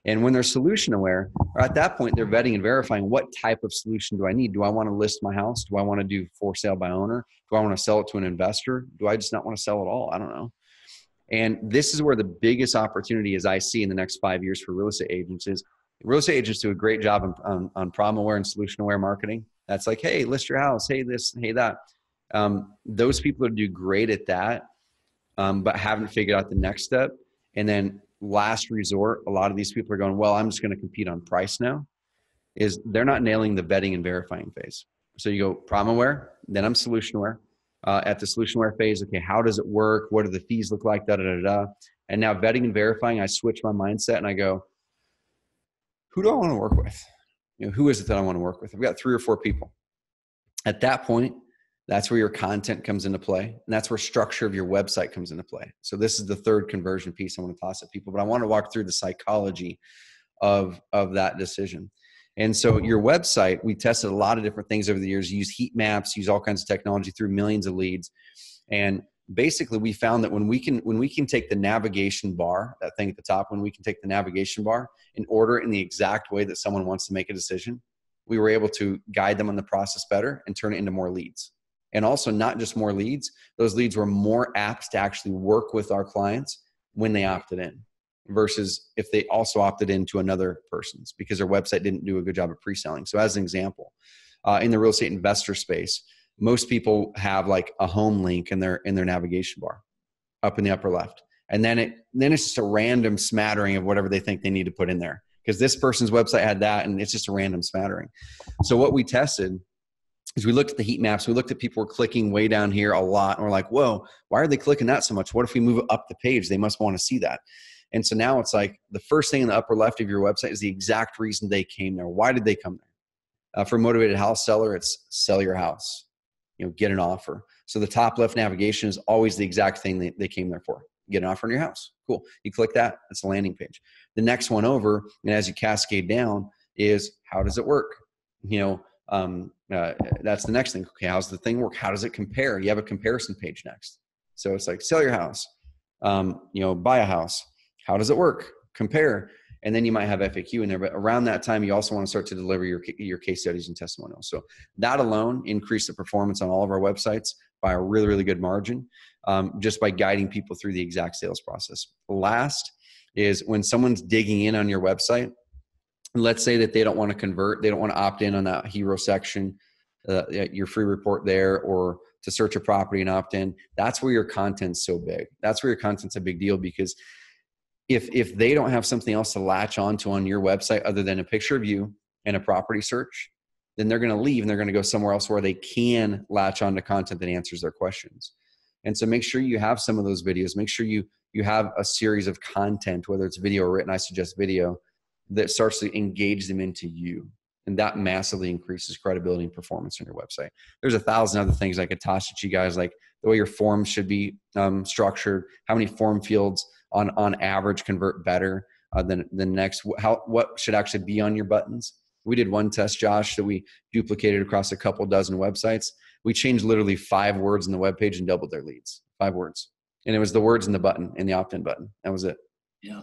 And when they're solution aware, or at that point, they're vetting and verifying what type of solution do I need? Do I want to list my house? Do I want to do for sale by owner? Do I want to sell it to an investor? Do I just not want to sell it all? I don't know. And this is where the biggest opportunity is I see in the next 5 years for real estate agents is real estate agents do a great job on problem aware and solution aware marketing. That's like, hey, list your house. Hey, this, hey, that. Those people that do great at that, but haven't figured out the next step. And then last resort, a lot of these people are going, well, I'm just going to compete on price now. Is they're not nailing the vetting and verifying phase. So you go problem aware, then I'm solution aware. At the solution aware phase, okay, how does it work? What do the fees look like? Da, da, da, da. And now vetting and verifying, I switch my mindset and I go, who do I want to work with? Who is it that I want to work with? I've got 3 or 4 people. At that point, that's where your content comes into play. And that's where structure of your website comes into play. So this is the third conversion piece I want to toss at people, but I want to walk through the psychology of that decision. And so your website, we tested a lot of different things over the years, use heat maps, use all kinds of technology through millions of leads. And basically we found that when we can take the navigation bar, that thing at the top, when we can take the navigation bar and order it in the exact way that someone wants to make a decision, we were able to guide them on the process better and turn it into more leads. And also not just more leads, those leads were more apt to actually work with our clients when they opted in versus if they also opted into another person's because their website didn't do a good job of pre-selling. So as an example, in the real estate investor space, most people have like a home link in their navigation bar up in the upper left. And then it's just a random smattering of whatever they think they need to put in there because this person's website had that and it's just a random smattering. So what we tested is we looked at the heat maps. We looked at people were clicking way down here a lot. And we're like, whoa, why are they clicking that so much? What if we move up the page? They must want to see that. And so now it's like the first thing in the upper left of your website is the exact reason they came there. Why did they come there? For a motivated house seller, it's sell your house. Get an offer. So the top left navigation is always the exact thing they came there for. Get an offer on your house. Cool. You click that. That's the landing page. The next one over, and as you cascade down, is how does it work? That's the next thing. Okay, how's the thing work? How does it compare? You have a comparison page next. So it's like sell your house, buy a house. How does it work? Compare. And then you might have FAQ in there, but around that time, you also want to start to deliver your case studies and testimonials. So that alone increased the performance on all of our websites by a really, really good margin, just by guiding people through the exact sales process. Last is when someone's digging in on your website, let's say that they don't want to convert, they don't want to opt in on that hero section, your free report there, or to search a property and opt in. That's where your content's so big. That's where your content's a big deal, because if they don't have something else to latch onto on your website other than a picture of you and a property search, then they're going to leave and they're going to go somewhere else where they can latch onto content that answers their questions. And so make sure you have some of those videos. Make sure you have a series of content, whether it's video or written. I suggest video, that starts to engage them into you. And that massively increases credibility and performance on your website. There's 1,000 other things I could toss at you guys, like the way your forms should be structured, how many form fields on average convert better than the next, what should actually be on your buttons. We did one test, Josh, that we duplicated across a couple dozen websites. We changed literally 5 words in the webpage and doubled their leads. 5 words. And it was the words in the button, in the opt-in button. That was it.
Yeah.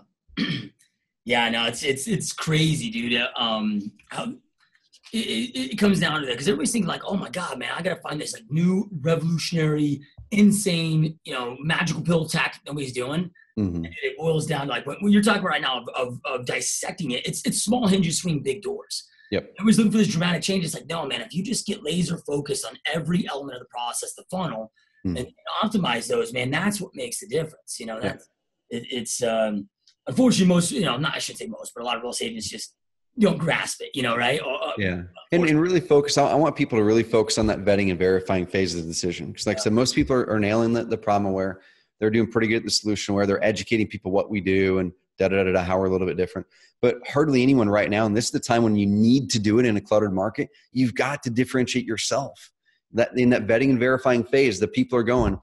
Yeah, no, it's crazy, dude. How it comes down to that, because everybody's thinking like, oh my God, man, I got to find this like new revolutionary, insane, magical pill tactic nobody's doing. Mm-hmm. And it boils down to like when you're talking right now of dissecting it, it's small hinges swing big doors.
Yep.
Everybody's looking for this dramatic change. It's like, no, man, if you just get laser focused on every element of the process, the funnel, and optimize those, man, that's what makes the difference. It's unfortunately most, I shouldn't say most, but a lot of real estate agents just don't grasp it, right?
Yeah. And really focus. I want people to really focus on that vetting and verifying phase of the decision. Because like I said, most people are nailing the problem where they're doing pretty good at the solution, where they're educating people what we do and how we're a little bit different. But hardly anyone right now, and this is the time when you need to do it in a cluttered market, you've got to differentiate yourself. That in that vetting and verifying phase, the people are going,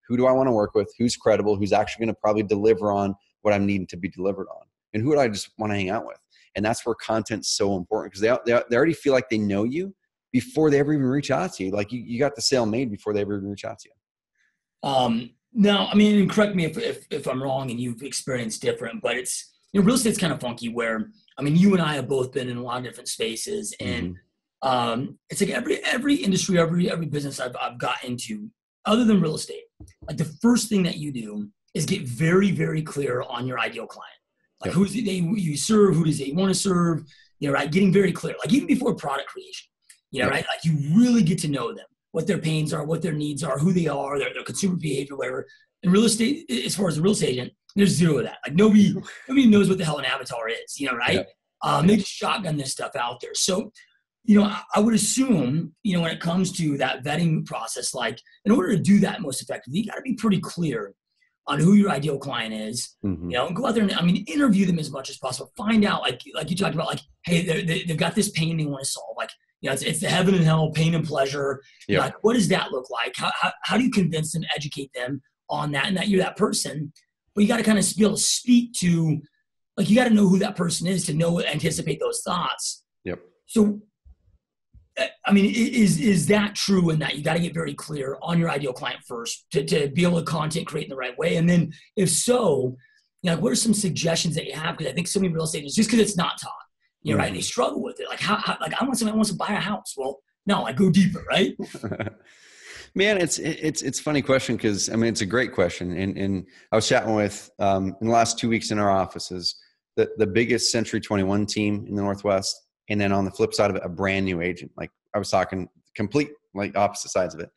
who do I want to work with? Who's credible? Who's actually going to probably deliver on what I'm needing to be delivered on? And who do I just want to hang out with? And that's where content's so important, because they already feel like they know you before they ever even reach out to you. Like you got the sale made before they ever even reach out to you.
No, I mean, correct me if I'm wrong and you've experienced different, but it's, real estate's kind of funky where, I mean, you and I have both been in a lot of different spaces, and it's like every industry, every business I've got into other than real estate, like the first thing that you do is get very, very clear on your ideal client. Like who's you serve, who does they want to serve, right? Getting very clear, like even before product creation, right? Like you really get to know them, what their pains are, what their needs are, who they are, their consumer behavior, whatever. In real estate, as far as a real estate agent, there's zero of that. Like nobody knows what the hell an avatar is, right? They just shotgun this stuff out there. So, I would assume, when it comes to that vetting process, like in order to do that most effectively, you got to be pretty clear on who your ideal client is, and go out there and, interview them as much as possible. Find out, like you talked about, like, hey, they've got this pain they want to solve. Like, it's the heaven and hell, pain and pleasure. Yep. Like, what does that look like? How do you convince them, educate them on that, and that you're that person? But you got to kind of be able to speak to, like, you got to know who that person is to anticipate those thoughts.
Yep.
So, is that true in that you got to get very clear on your ideal client first to be able to content create in the right way? And then if so, what are some suggestions that you have? Because I think so many real estate agents, just because it's not taught, right? They struggle with it. Like like I want somebody who wants to buy a house. Well, no, I go deeper, right?
Man, it's a funny question, because it's a great question. And I was chatting with in the last 2 weeks in our offices, the biggest Century 21 team in the Northwest. And then on the flip side of it, a brand new agent. Like I was talking complete, like opposite sides of it.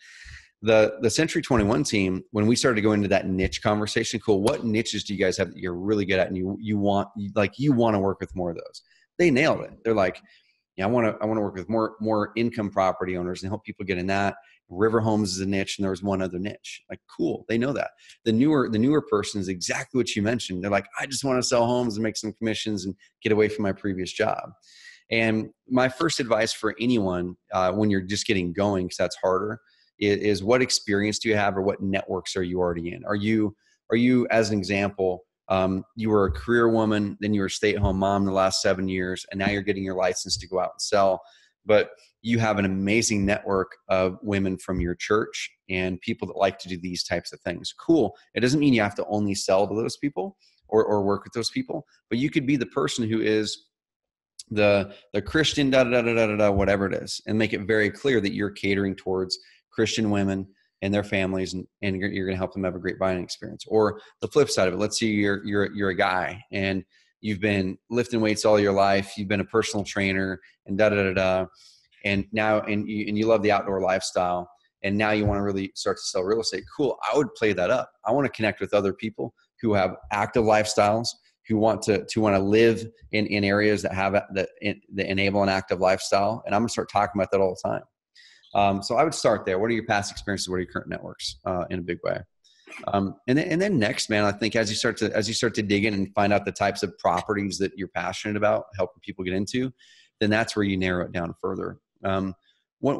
The Century 21 team, when we started to go into that niche conversation, cool, what niches do you guys have that you're really good at and you want to work with more of those? They nailed it. They're like, I want to work with more income property owners and help people get in that. River homes is a niche, and there was one other niche. Like, cool, they know that. The newer person is exactly what you mentioned. They're like, I just want to sell homes and make some commissions and get away from my previous job. And my first advice for anyone when you're just getting going, because that's harder, is what experience do you have, or what networks are you already in? Are you, as an example, you were a career woman, then you were a stay-at-home mom the last 7 years, and now you're getting your license to go out and sell. But you have an amazing network of women from your church and people that like to do these types of things. Cool. It doesn't mean you have to only sell to those people or work with those people, but you could be the person who is the Christian, whatever it is, and make it very clear that you're catering towards Christian women and their families, and you're going to help them have a great buying experience. Or the flip side of it, let's say you're a guy and you've been lifting weights all your life, you've been a personal trainer, and and now and you love the outdoor lifestyle, and now you want to really start to sell real estate. Cool. I would play that up. I want to connect with other people who have active lifestyles, who want to live in areas that enable an active lifestyle. And I'm going to start talking about that all the time. So I would start there. What are your past experiences? What are your current networks in a big way? And then next, man, I think as you start to dig in and find out the types of properties that you're passionate about, helping people get into, then that's where you narrow it down further. One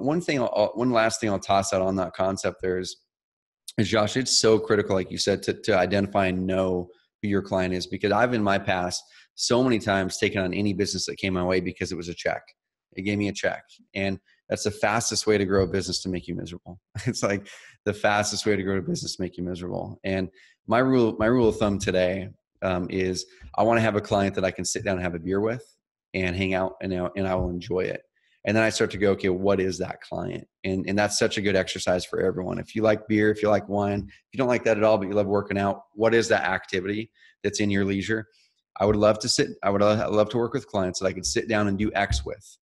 last thing I'll toss out on that concept there is Josh, it's so critical, like you said, to identify and know who your client is, because I've in my past so many times taken on any business that came my way because it was a check. It gave me a check, and that's the fastest way to grow a business to make you miserable. It's like the fastest way to grow a business to make you miserable. And my rule of thumb today is I want to have a client that I can sit down and have a beer with and hang out, and I will enjoy it. And then I start to go, okay, what is that client? And that's such a good exercise for everyone. If you like beer, if you like wine, if you don't like that at all, but you love working out, what is that activity that's in your leisure? I would love to work with clients that I could sit down and do X with.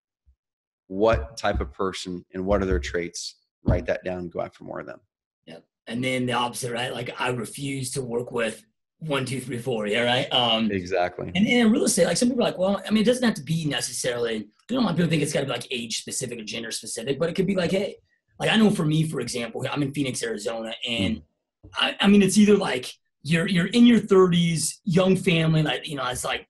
What type of person and what are their traits? Write that down and go after more of them.
Yeah. And then the opposite, right? Like I refuse to work with 1, 2, 3, 4. Yeah. Right.
Exactly.
And in real estate, like some people are like, well, I mean, it doesn't have to be necessarily, I don't want people to think it's got to be like age specific or gender specific, but it could be like, hey, like I know for me, for example, I'm in Phoenix, Arizona, and I mean, it's either like you're in your 30s, young family, like, it's like,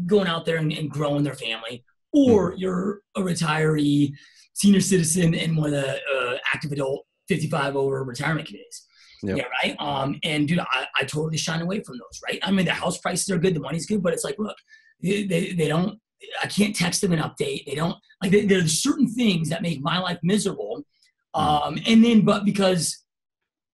going out there and growing their family, or you're a retiree, senior citizen in one of the active adult 55 over retirement communities. Yep. Yeah, right. And dude, I totally shine away from those, right? I mean, the house prices are good, the money's good, but it's like, look, they don't. I can't text them an update. They don't like. There's certain things that make my life miserable, and then, but because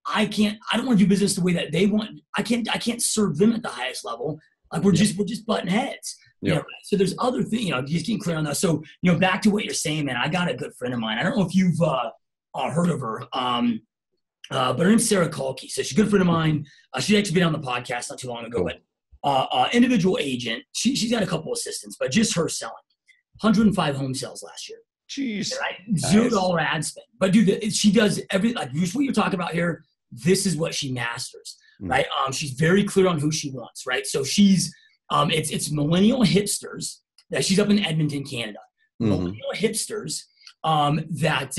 I don't want to do business the way that they want. I can't serve them at the highest level. Like we're just butting heads. Yeah. So there's other things. Just getting clear on that. So back to what you're saying, man. I got a good friend of mine. I don't know if you've heard of her. But her name's Sarah Kalki. So she's a good friend of mine. She actually been on the podcast not too long ago. But individual agent. She's got a couple assistants, but just her selling 105 home sales last year.
Jeez.
Right? $0 ad spend. But dude, she does like just what you're talking about here. This is what she masters, right? She's very clear on who she wants, right? So she's it's millennial hipsters that she's up in Edmonton, Canada. Millennial hipsters that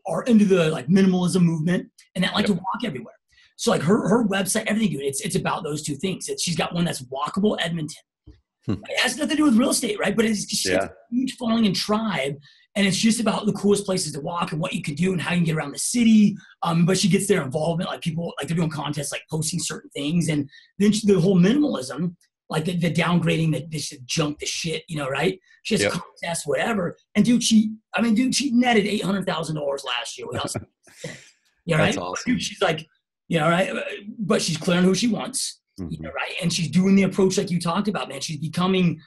are into the like minimalism movement and that like to walk everywhere. So like her website, everything, dude, it's about those two things. She's got one that's walkable Edmonton. It has nothing to do with real estate, right? But it's just a huge following and tribe. And it's just about the coolest places to walk and what you can do and how you can get around the city. But she gets their involvement, like people, like they're doing contests, like posting certain things. And then the whole minimalism, like the downgrading, they should junk the shit, right? She has contests, whatever. And dude, she netted $800,000 last year without right?
That's awesome.
Dude, she's like, right? But she's clear on who she wants, right? And she's doing the approach like you talked about, man. She's becoming,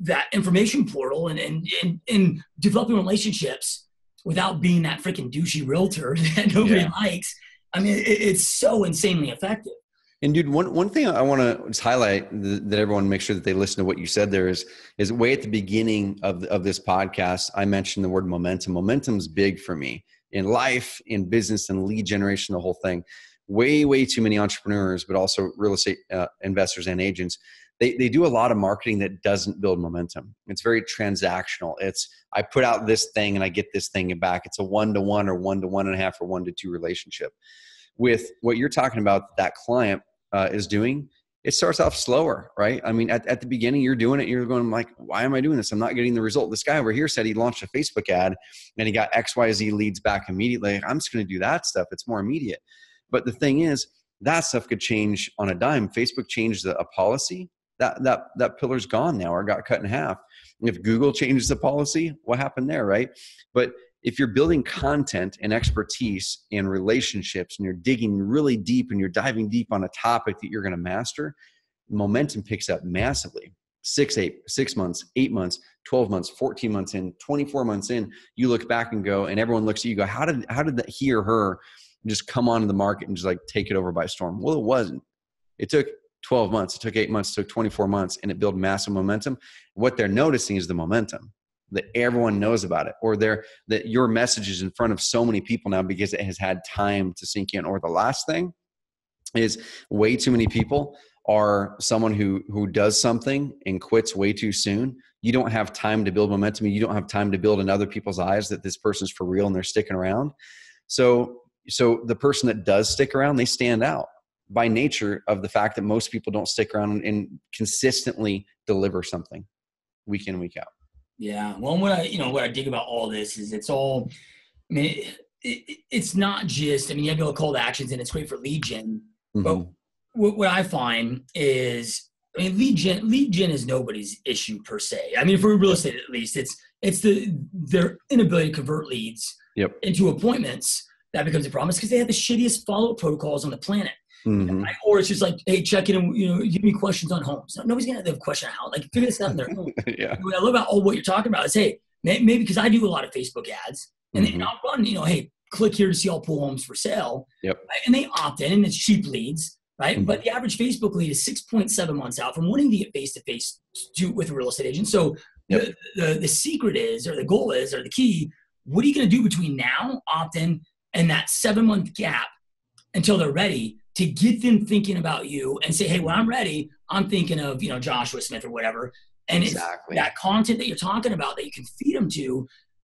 that information portal and developing relationships without being that freaking douchey realtor that nobody likes. I mean, it's so insanely effective.
And dude, one thing I want to just highlight that everyone make sure that they listen to what you said there is way at the beginning of this podcast, I mentioned the word momentum. Momentum's big for me in life, in business, and lead generation, the whole thing. Way too many entrepreneurs, but also real estate investors and agents, they do a lot of marketing that doesn't build momentum. It's very transactional. It's I put out this thing and I get this thing back. It's a 1-to-1 or 1-to-1.5 or 1-to-2 relationship. With what you're talking about, that client is doing, it starts off slower, right? I mean, at the beginning, you're doing it. You're going like, why am I doing this? I'm not getting the result. This guy over here said he launched a Facebook ad and he got XYZ leads back immediately. I'm just going to do that stuff. It's more immediate. But the thing is, that stuff could change on a dime. Facebook changed a policy that pillar's gone now or got cut in half. If Google changes the policy, what happened there, right? But if you're building content and expertise and relationships and you're digging really deep and you're diving deep on a topic that you're going to master, momentum picks up massively. 6 months, 8 months, 12 months, 14 months in, 24 months in, you look back and go, and everyone looks at you, go, how did that he or her just come onto the market and just like take it over by storm? Well, it wasn't. It took 12 months, it took 8 months, it took 24 months, and it built massive momentum. What they're noticing is the momentum that everyone knows about it, or that your message is in front of so many people now because it has had time to sink in. Or the last thing is way too many people are someone who does something and quits way too soon. You don't have time to build momentum. You don't have time to build in other people's eyes that this person's for real and they're sticking around. So the person that does stick around, they stand out by nature of the fact that most people don't stick around and consistently deliver something week in, week out.
Yeah. Well, what I dig about all this is it's all, I mean, it's not just, I mean, you have to call to actions and it's great for lead gen, but what I find is, I mean, lead gen is nobody's issue per se. I mean, for real estate, at least it's their inability to convert leads into appointments that becomes a problem. It's because they have the shittiest follow-up protocols on the planet. Right? Or it's just like, hey, check in and give me questions on homes. Nobody's gonna have a question on how, like, figure this out in their home. What I love about what you're talking about is, hey, maybe because I do a lot of Facebook ads and then I'll run, hey, click here to see all pool homes for sale. Right? And they opt in and it's cheap leads. Right. But the average Facebook lead is 6.7 months out from wanting to get face-to-face with a real estate agent. So the secret is, or the goal is, or the key, what are you going to do between now, opt-in, and that 7-month gap until they're ready to get them thinking about you and say, hey, when I'm ready, I'm thinking of, Joshua Smith or whatever. And it's that content that you're talking about that you can feed them to,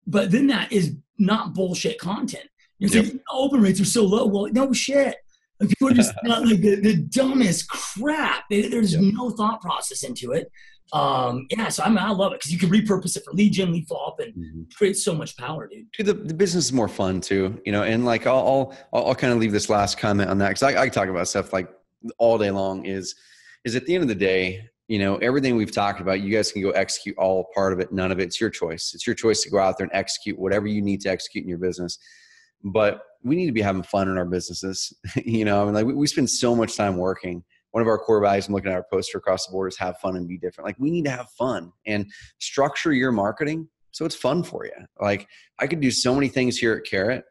but then that is not bullshit content. You're saying open rates are so low. Well, no shit. Like, people are just like the dumbest crap. There's no thought process into it. So I love it because you can repurpose it for lead gen, lead follow-up, and create so much power, dude.
The business is more fun too, and like I'll kind of leave this last comment on that because I talk about stuff like all day long. Is at the end of the day, everything we've talked about, you guys can go execute all part of it. None of it's your choice. It's your choice to go out there and execute whatever you need to execute in your business. But we need to be having fun in our businesses. We spend so much time working. One of our core values, I'm looking at our poster across the board, is have fun and be different. Like, we need to have fun and structure your marketing so it's fun for you. Like, I could do so many things here at Carrot,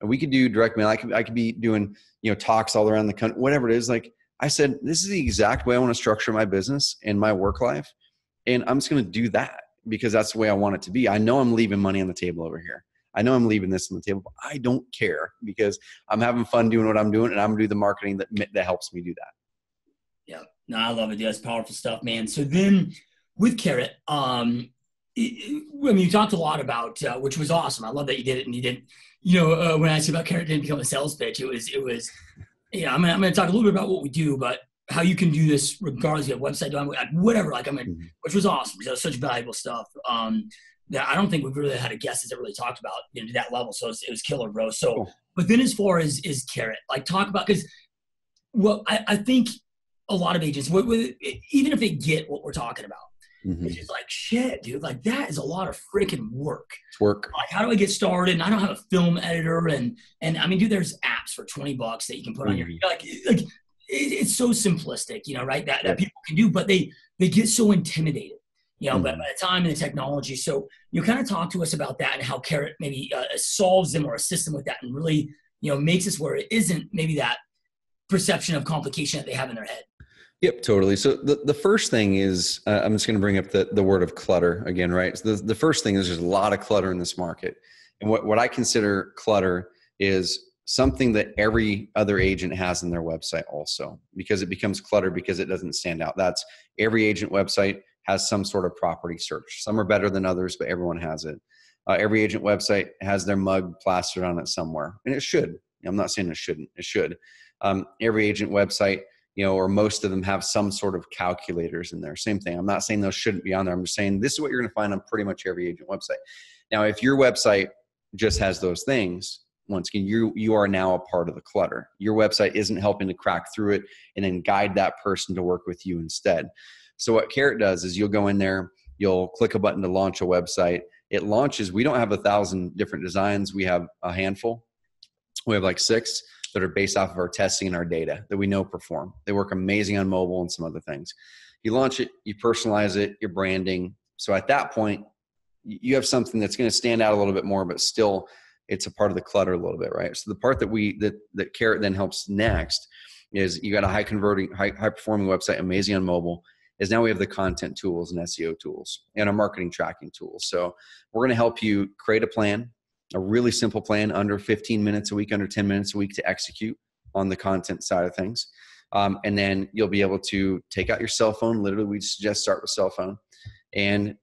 and we could do direct mail. I could be doing, talks all around the country, whatever it is. Like I said, this is the exact way I want to structure my business and my work life. And I'm just going to do that because that's the way I want it to be. I know I'm leaving money on the table over here. I know I'm leaving this on the table, but I don't care because I'm having fun doing what I'm doing, and I'm going to do the marketing that helps me do that.
Yeah, no, I love it. That's powerful stuff, man. So then with Carrot, you talked a lot about, which was awesome. I love that you did it, and you didn't, when I asked you about Carrot, it didn't become a sales pitch. It was, I'm going to talk a little bit about what we do, but how you can do this regardless of your website, whatever, which was awesome. Because that was such valuable stuff. That I don't think we've really had a guest that's ever really talked about to that level. So it was killer, bro. So, cool. But then as far as Carrot, like, talk about, because I think a lot of agents, even if they get what we're talking about, it's just like, shit, dude, like, that is a lot of freaking work.
It's work.
Like, how do I get started? And I don't have a film editor. And I mean, dude, there's apps for $20 that you can put on your, like it's so simplistic, right? That people can do, but they get so intimidated. But by the time and the technology. So you kind of talk to us about that and how Carrot maybe solves them or assists them with that and really, makes us where it isn't maybe that perception of complication that they have in their head.
Yep, totally. So the first thing is, I'm just going to bring up the word of clutter again, right? So the first thing is there's a lot of clutter in this market. And what I consider clutter is something that every other agent has in their website also, because it becomes clutter because it doesn't stand out. That's every agent website has some sort of property search. Some are better than others, but everyone has it. Every agent website has their mug plastered on it somewhere, and it should. I'm not saying it shouldn't. It should. Every agent website, or most of them have some sort of calculators in there. Same thing. I'm not saying those shouldn't be on there. I'm just saying this is what you're going to find on pretty much every agent website. Now, if your website just has those things, once again, you are now a part of the clutter. Your website isn't helping to crack through it and then guide that person to work with you instead. So what Carrot does is you'll go in there, you'll click a button to launch a website. It launches. We don't have 1,000 different designs. We have a handful. We have like 6 that are based off of our testing and our data that we know perform. They work amazing on mobile and some other things. You launch it, you personalize it, your branding. So at that point, you have something that's going to stand out a little bit more, but still it's a part of the clutter a little bit, right? So the part that Carrot then helps next is you got a high performing website, amazing on mobile, is now we have the content tools and SEO tools and our marketing tracking tools. So we're going to help you create a plan, a really simple plan, under 15 minutes a week, under 10 minutes a week to execute on the content side of things. And then you'll be able to take out your cell phone. Literally, we suggest start with cell phone and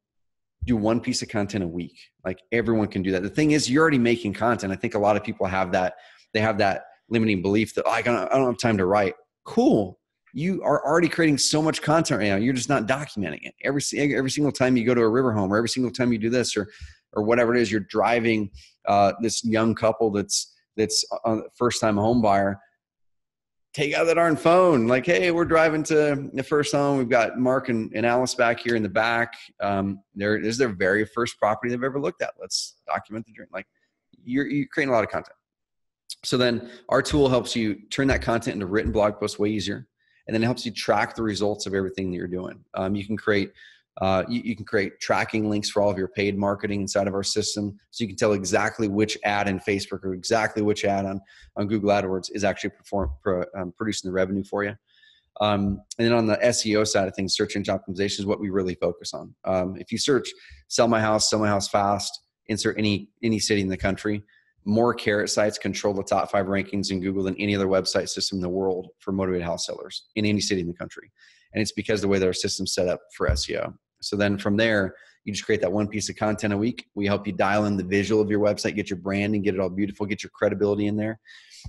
do one piece of content a week. Like, everyone can do that. The thing is, you're already making content. I think a lot of people have that. They have that limiting belief that, I don't have time to write. Cool. You are already creating so much content right now. You're just not documenting it. Every single time you go to a river home, or every single time you do this, or whatever it is, you're driving this young couple that's a first-time home buyer. Take out that darn phone. Like, hey, we're driving to the first home. We've got Mark and Alice back here in the back. There is their very first property they've ever looked at. Let's document the journey. Like, you're creating a lot of content. So then our tool helps you turn that content into written blog posts way easier. And then it helps you track the results of everything that you're doing. You can create tracking links for all of your paid marketing inside of our system, so you can tell exactly which ad in Facebook or exactly which ad on Google AdWords is actually producing the revenue for you. And then on the SEO side of things, search engine optimization is what we really focus on. If you search sell my house fast, insert any city in the country, more Carrot sites control the top 5 rankings in Google than any other website system in the world for motivated house sellers in any city in the country. And it's because of the way that our system's set up for SEO. So then from there, you just create that one piece of content a week. We help you dial in the visual of your website, get your branding, get it all beautiful, get your credibility in there.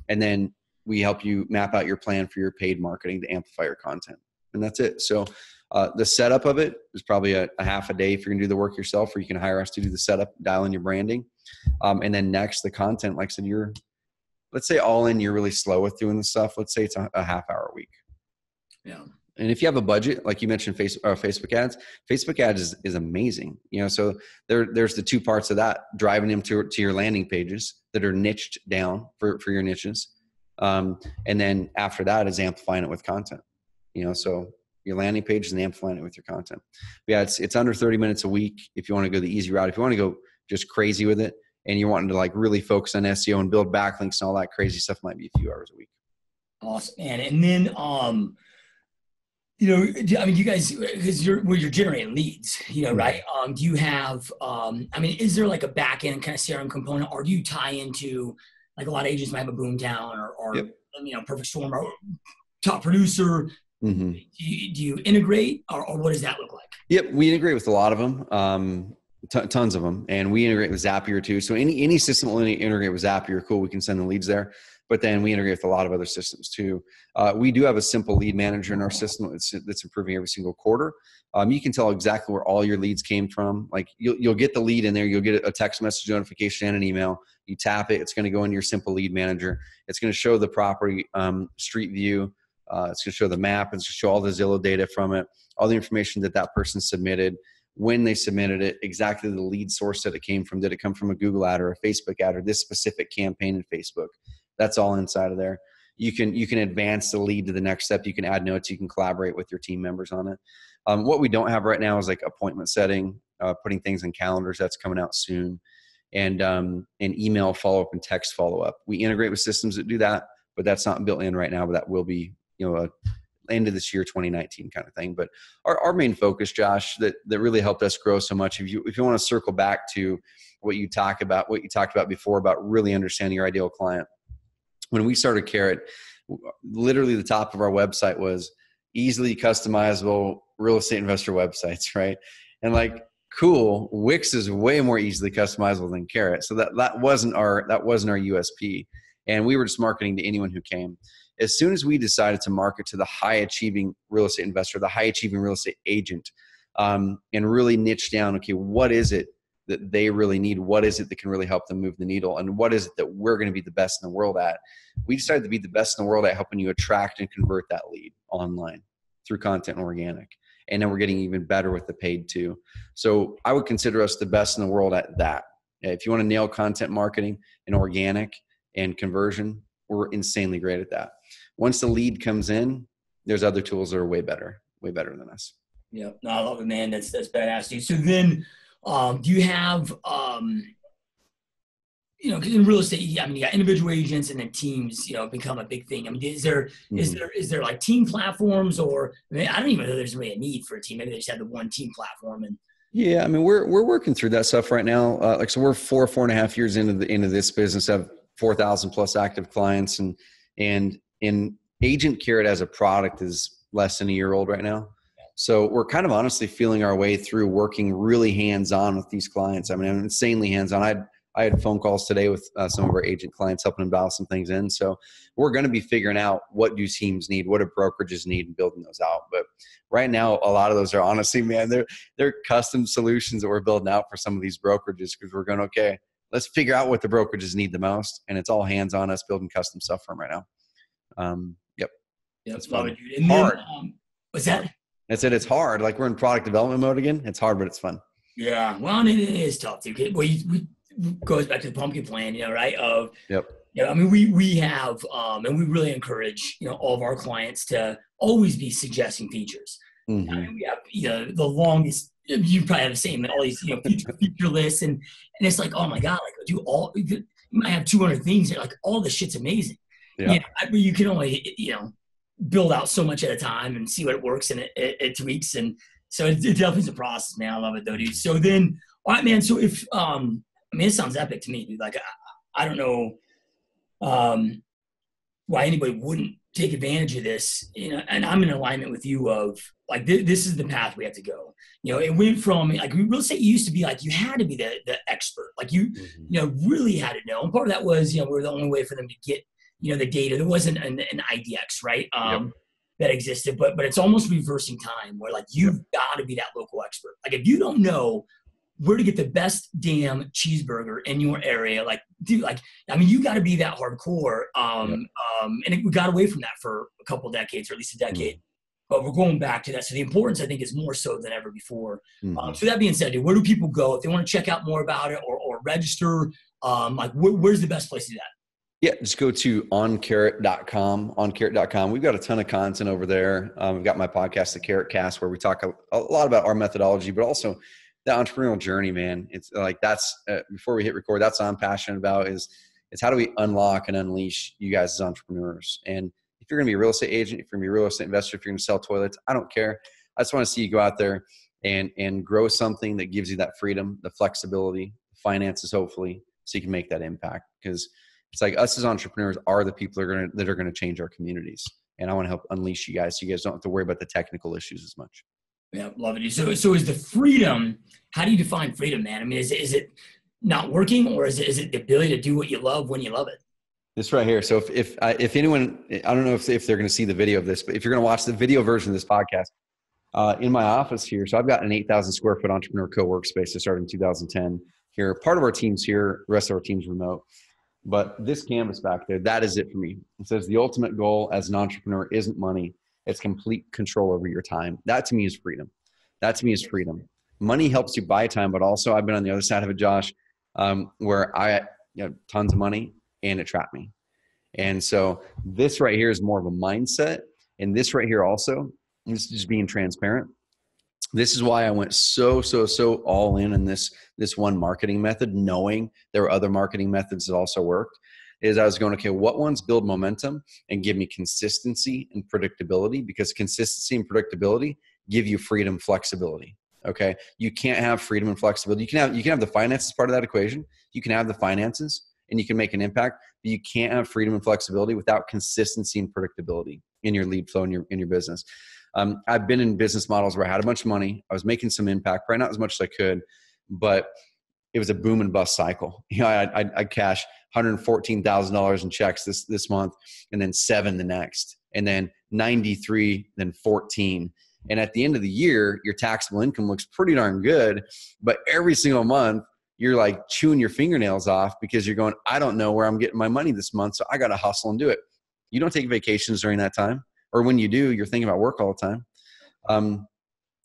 And then we help you map out your plan for your paid marketing to amplify your content. And that's it. So the setup of it is probably a half a day if you're going to do the work yourself, or you can hire us to do the setup, dial in your branding. And then next, the content, like I said, let's say all in, you're really slow with doing the stuff. Let's say it's a half hour a week.
Yeah.
And if you have a budget, like you mentioned, Facebook ads is amazing. So there's the 2 parts of that: driving them to your landing pages that are niched down for your niches. And then after that is amplifying it with content. So your landing page and amplifying it with your content. But yeah, it's under 30 minutes a week if you want to go the easy route. If you want to go just crazy with it and you're wanting to like really focus on SEO and build backlinks and all that crazy stuff, might be a few hours a week.
Awesome, man. And then, you guys, because you're generating leads, right? Do you have, is there like a back end kind of CRM component, or do you tie into, like, a lot of agents might have a Boomtown or
Yep.
Perfect Storm or Top Producer?
Mm-hmm.
Do you integrate, or what does that look like?
Yep, we integrate with a lot of them, tons of them, and we integrate with Zapier too. So any system will integrate with Zapier. Cool, we can send the leads there. But then we integrate with a lot of other systems too. We do have a simple lead manager in our system that's improving every single quarter. You can tell exactly where all your leads came from. Like, you'll get the lead in there. You'll get a text message notification and an email. You tap it. It's going to go into your simple lead manager. It's going to show the property street view. It's going to show the map. It's going to show all the Zillow data from it, all the information that person submitted, when they submitted it, exactly the lead source that it came from. Did it come from a Google ad or a Facebook ad or this specific campaign in Facebook? That's all inside of there. You can advance the lead to the next step. You can add notes. You can collaborate with your team members on it. What we don't have right now is like appointment setting, putting things in calendars. That's coming out soon. And email follow-up and text follow-up. We integrate with systems that do that, but that's not built in right now, but that will be, end of this year, 2019 kind of thing. But our main focus, Josh, that really helped us grow so much, if you want to circle back to what you talked about before about really understanding your ideal client. When we started Carrot, literally the top of our website was easily customizable real estate investor websites, right? And like, cool, Wix is way more easily customizable than Carrot. So that wasn't our USP. And we were just marketing to anyone who came. As soon as we decided to market to the high achieving real estate investor, the high achieving real estate agent, and really niche down, okay, what is it that they really need? What is it that can really help them move the needle? And what is it that we're going to be the best in the world at? We decided to be the best in the world at helping you attract and convert that lead online through content and organic. And then we're getting even better with the paid too. So I would consider us the best in the world at that. If you want to nail content marketing and organic and conversion, we're insanely great at that. Once the lead comes in, there's other tools that are way better than us.
Yeah, no, I love it, man. That's badass, dude. So then, do you have, because in real estate, I mean, you got individual agents and then teams, become a big thing. I mean, is there like team platforms, or I mean, I don't even know if there's really a need for a team. Maybe they just have the one team platform. And
yeah, I mean, we're working through that stuff right now. So we're 4.5 years into this business, have 4,000 plus active clients, and in Agent Carrot as a product is less than a year old right now. So we're kind of honestly feeling our way through working really hands-on with these clients. I mean, I'm insanely hands-on. I had phone calls today with some of our agent clients, helping them dial some things in. So we're going to be figuring out what do teams need, what do brokerages need, and building those out. But right now, a lot of those are honestly, man, they're custom solutions that we're building out for some of these brokerages, because we're going, okay, let's figure out what the brokerages need the most. And it's all hands on us building custom stuff for them right now. Yep.
It's
fun.
And
hard.
Then, what's that?
I said it's hard. Like, we're in product development mode again. It's hard, but it's fun.
Yeah. Well, and it is tough too. Well, goes back to the pumpkin plan, right?
Yep.
Yeah, I mean, we have, and we really encourage, all of our clients to always be suggesting features.
Mm-hmm.
I mean, we have, the longest, you probably have the same, all these, feature lists, and it's like, oh my God, like, you might have 200 things, and like, all this shit's amazing.
Yeah.
You can only, build out so much at a time and see what works, and it tweaks. And so it definitely is a process, man. I love it though, dude. So then, all right, man. So if, I mean, it sounds epic to me, dude. Like, I don't know why anybody wouldn't take advantage of this, and I'm in alignment with you of, like, this is the path we have to go. It went from, like, real estate used to be like, you had to be the expert. Like, you really had to know. And part of that was, we were the only way for them to get, the data. There wasn't an IDX, right? That existed, but it's almost reversing time, where, like, you've got to be that local expert. Like, if you don't know where to get the best damn cheeseburger in your area, like, dude, like, I mean, you got to be that hardcore. And we got away from that for a couple of decades, or at least a decade. But we're going back to that. So the importance, I think, is more so than ever before. So that being said, dude, where do people go if they want to check out more about it or register? Like, where's the best place to do that?
Yeah, just go to oncarrot.com, oncarrot.com. We've got a ton of content over there. We've got my podcast, The Carrot Cast, where we talk a lot about our methodology, but also the entrepreneurial journey, man. It's like, that's before we hit record, that's what I'm passionate about, is how do we unlock and unleash you guys as entrepreneurs. And if you're going to be a real estate agent, if you're going to be a real estate investor, if you're going to sell toilets, I don't care. I just want to see you go out there and grow something that gives you that freedom, the flexibility, finances, hopefully, so you can make that impact. Because it's like, us as entrepreneurs are the people that are going to change our communities. And I want to help unleash you guys, so you guys don't have to worry about the technical issues as much.
Yeah, love it. So is the freedom, how do you define freedom, man? I mean, is it not working, or is it the ability to do what you love when you love it?
This right here. So if anyone, I don't know if they're going to see the video of this, but if you're going to watch the video version of this podcast, in my office here, so I've got an 8,000 square foot entrepreneur co-workspace that started in 2010 here. Part of our team's here, the rest of our team's remote. But this canvas back there, that is it for me. It says the ultimate goal as an entrepreneur isn't money. It's complete control over your time. That to me is freedom. That to me is freedom. Money helps you buy time, but also I've been on the other side of it, Josh, where I tons of money and it trapped me. And so this right here is more of a mindset. And this right here also, this is just being transparent. This is why I went so all in this one marketing method, knowing there were other marketing methods that also worked. Is I was going, okay, what ones build momentum and give me consistency and predictability? Because consistency and predictability give you freedom, flexibility. Okay, you can't have freedom and flexibility. You can have the finances part of that equation. You can have the finances and you can make an impact, but you can't have freedom and flexibility without consistency and predictability in your lead flow in your business. I've been in business models where I had a bunch of money. I was making some impact, probably not as much as I could, but it was a boom and bust cycle. I'd cash $114,000 in checks this month, and then 7 the next, and then 93, then 14. And at the end of the year, your taxable income looks pretty darn good, but every single month you're like chewing your fingernails off because you're going, I don't know where I'm getting my money this month, so I got to hustle and do it. You don't take vacations during that time. Or when you do, you're thinking about work all the time.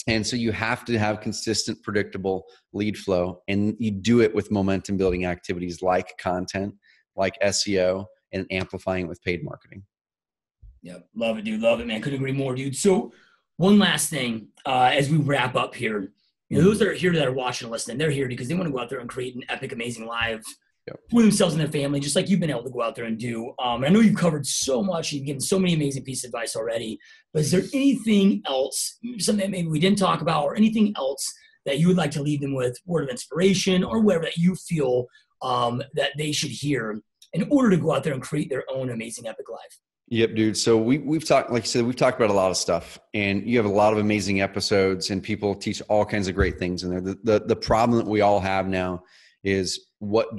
And so you have to have consistent, predictable lead flow. And you do it with momentum building activities like content, like SEO, and amplifying it with paid marketing.
Yep. Love it, dude. Love it, man. Couldn't agree more, dude. So one last thing, as we wrap up here, those that are here that are watching and listening, they're here because they want to go out there and create an epic, amazing life for themselves and their family, just like you've been able to go out there and do. And I know you've covered so much. You've given so many amazing pieces of advice already. But is there anything else, something that maybe we didn't talk about, or anything else that you would like to leave them with, word of inspiration or whatever that you feel that they should hear in order to go out there and create their own amazing epic life?
Yep, dude. So we've talked, like you said, we've talked about a lot of stuff, and you have a lot of amazing episodes, and people teach all kinds of great things in there. The problem that we all have now is what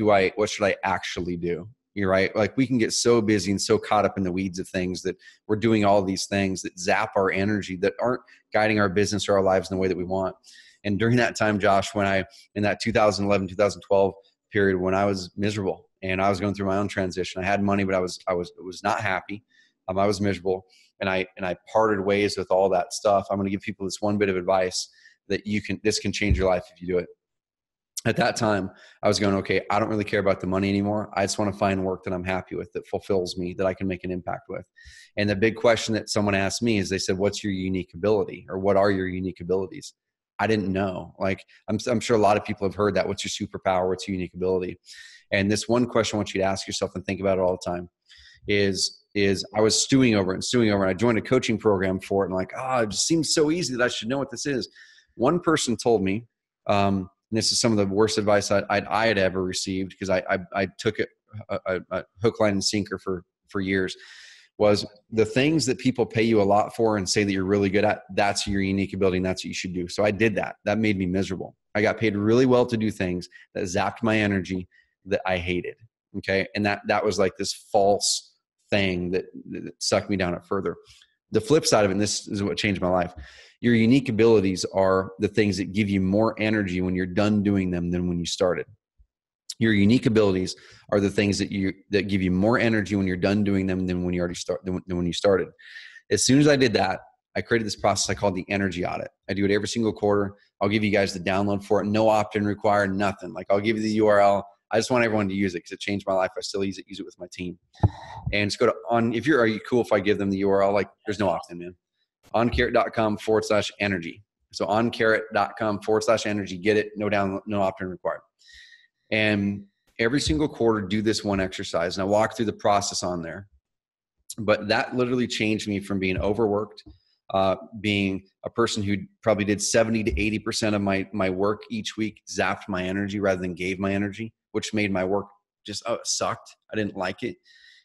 should I actually do? You're right. Like, we can get so busy and so caught up in the weeds of things that we're doing all these things that zap our energy, that aren't guiding our business or our lives in the way that we want. And during that time, Josh, in that 2011, 2012 period, when I was miserable and I was going through my own transition, I had money, but I was not happy. I was miserable, and I parted ways with all that stuff. I'm going to give people this one bit of advice that this can change your life if you do it. At that time, I was going, okay, I don't really care about the money anymore. I just want to find work that I'm happy with, that fulfills me, that I can make an impact with. And the big question that someone asked me is, they said, what's your unique ability, or what are your unique abilities? I didn't know. Like, I'm sure a lot of people have heard that. What's your superpower? What's your unique ability? And this one question I want you to ask yourself and think about it all the time is I was stewing over it. And I joined a coaching program for it. And like, it just seems so easy that I should know what this is. One person told me, and this is some of the worst advice I had ever received, because I took it a hook, line, and sinker for years, was the things that people pay you a lot for and say that you're really good at, that's your unique ability and that's what you should do. So I did that. That made me miserable. I got paid really well to do things that zapped my energy that I hated. Okay. And that was like this false thing that sucked me down it further. The flip side of it, and this is what changed my life, your unique abilities are the things that give you more energy when you're done doing them than when you started. Your unique abilities are the things that give you more energy when you're done doing them than when you started. As soon as I did that, I created this process I call the energy audit. I do it every single quarter. I'll give you guys the download for it. No opt-in required, nothing. Like, I'll give you the URL. I just want everyone to use it because it changed my life. I still use it with my team. And just go to are you cool if I give them the URL? Like, there's no opt-in, man. oncarrot.com/energy. So oncarrot.com/energy. Get it. No download, no opt-in required. And every single quarter, do this one exercise. And I walk through the process on there. But that literally changed me from being overworked, being a person who probably did 70 to 80% of my work each week, zapped my energy rather than gave my energy, which made my work just, it sucked. I didn't like it.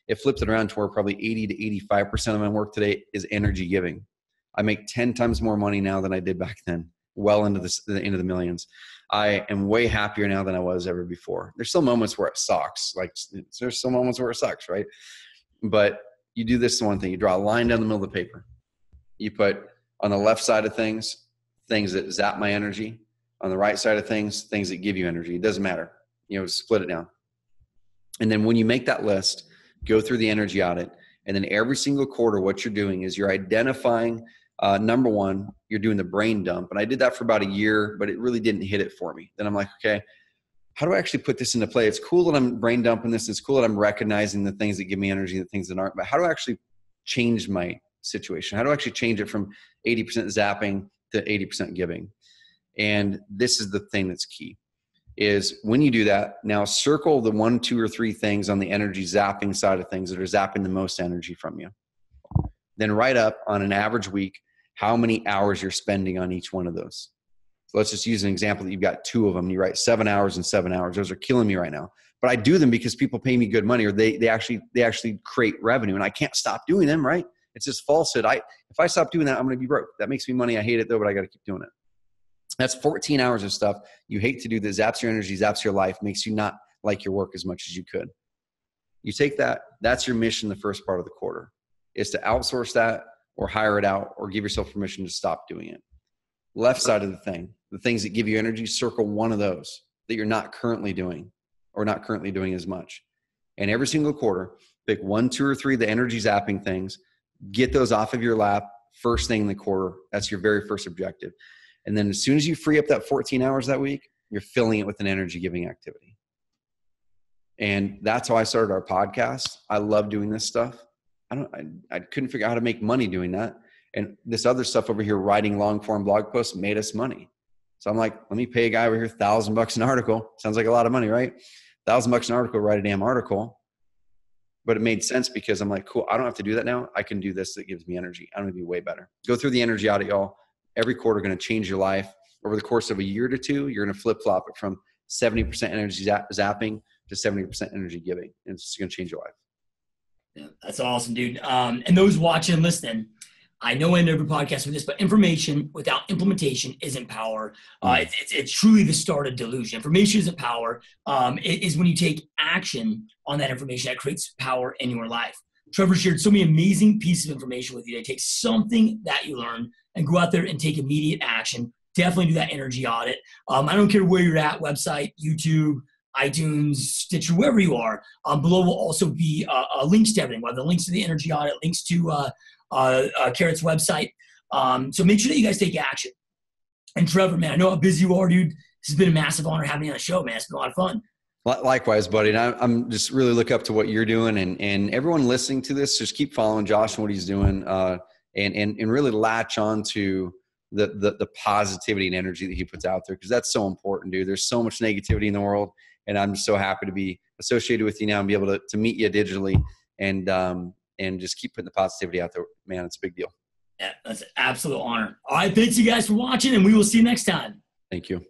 It flipped it around to where probably 80 to 85% of my work today is energy giving. I make 10 times more money now than I did back then, well into the millions. I am way happier now than I was ever before. There's still moments where it sucks. Like, there's still moments where it sucks, right? But you do this one thing. You draw a line down the middle of the paper. You put on the left side of things that zap my energy. On the right side of things that give you energy. It doesn't matter. Split it down. And then when you make that list, go through the energy audit. And then every single quarter, what you're doing is you're identifying, number one, you're doing the brain dump. And I did that for about a year, but it really didn't hit it for me. Then I'm like, okay, how do I actually put this into play? It's cool that I'm brain dumping this. It's cool that I'm recognizing the things that give me energy, the things that aren't. But how do I actually change my situation? How do I actually change it from 80% zapping to 80% giving? And this is the thing that's key, is when you do that, now circle the 1, 2, or 3 things on the energy zapping side of things that are zapping the most energy from you. Then write up on an average week how many hours you're spending on each one of those. So let's just use an example that you've got 2 of them. You write 7 hours and 7 hours. Those are killing me right now. But I do them because people pay me good money, or they actually create revenue, and I can't stop doing them, right? It's just falsehood. If I stop doing that, I'm going to be broke. That makes me money. I hate it though, but I got to keep doing it. That's 14 hours of stuff you hate to do that zaps your energy, zaps your life, makes you not like your work as much as you could. You take that, that's your mission the first part of the quarter, is to outsource that or hire it out or give yourself permission to stop doing it. Left side of the things that give you energy, circle one of those that you're not currently doing or not currently doing as much. And every single quarter, pick 1, 2, or 3 the energy zapping things, get those off of your lap first thing in the quarter. That's your very first objective. And then as soon as you free up that 14 hours that week, you're filling it with an energy giving activity. And that's how I started our podcast. I love doing this stuff. I couldn't figure out how to make money doing that. And this other stuff over here, writing long form blog posts, made us money. So I'm like, let me pay a guy over here $1,000 an article. Sounds like a lot of money, right? $1,000 an article, write a damn article. But it made sense because I'm like, cool, I don't have to do that now. I can do this that gives me energy. I'm going to be way better. Go through the energy audit, y'all. Every quarter going to change your life. Over the course of a year to two, you're going to flip-flop it from 70% energy zapping to 70% energy giving. And it's going to change your life.
Yeah, that's awesome, dude. And those watching and listening, I know I end every podcast with this, but information without implementation isn't power. It's truly the start of delusion. Information isn't power. It is when you take action on that information that creates power in your life. Trevor shared so many amazing pieces of information with you. Take something that you learned and go out there and take immediate action. Definitely do that energy audit. I don't care where you're at, website, YouTube, iTunes, Stitcher, wherever you are. Below will also be links to everything, whether the links to the energy audit, links to Carrot's website. So make sure that you guys take action. And Trevor, man, I know how busy you are, dude. This has been a massive honor having you on the show, man. It's been a lot of fun.
Likewise, buddy. And I'm just really look up to what you're doing, and everyone listening to this, just keep following Josh and what he's doing, and really latch on to the positivity and energy that he puts out there, because that's so important, dude. There's so much negativity in the world, and I'm just so happy to be associated with you now and be able to meet you digitally and just keep putting the positivity out there, man. It's a big deal.
Yeah, that's an absolute honor. All right, thanks you guys for watching, and we will see you next time.
Thank you.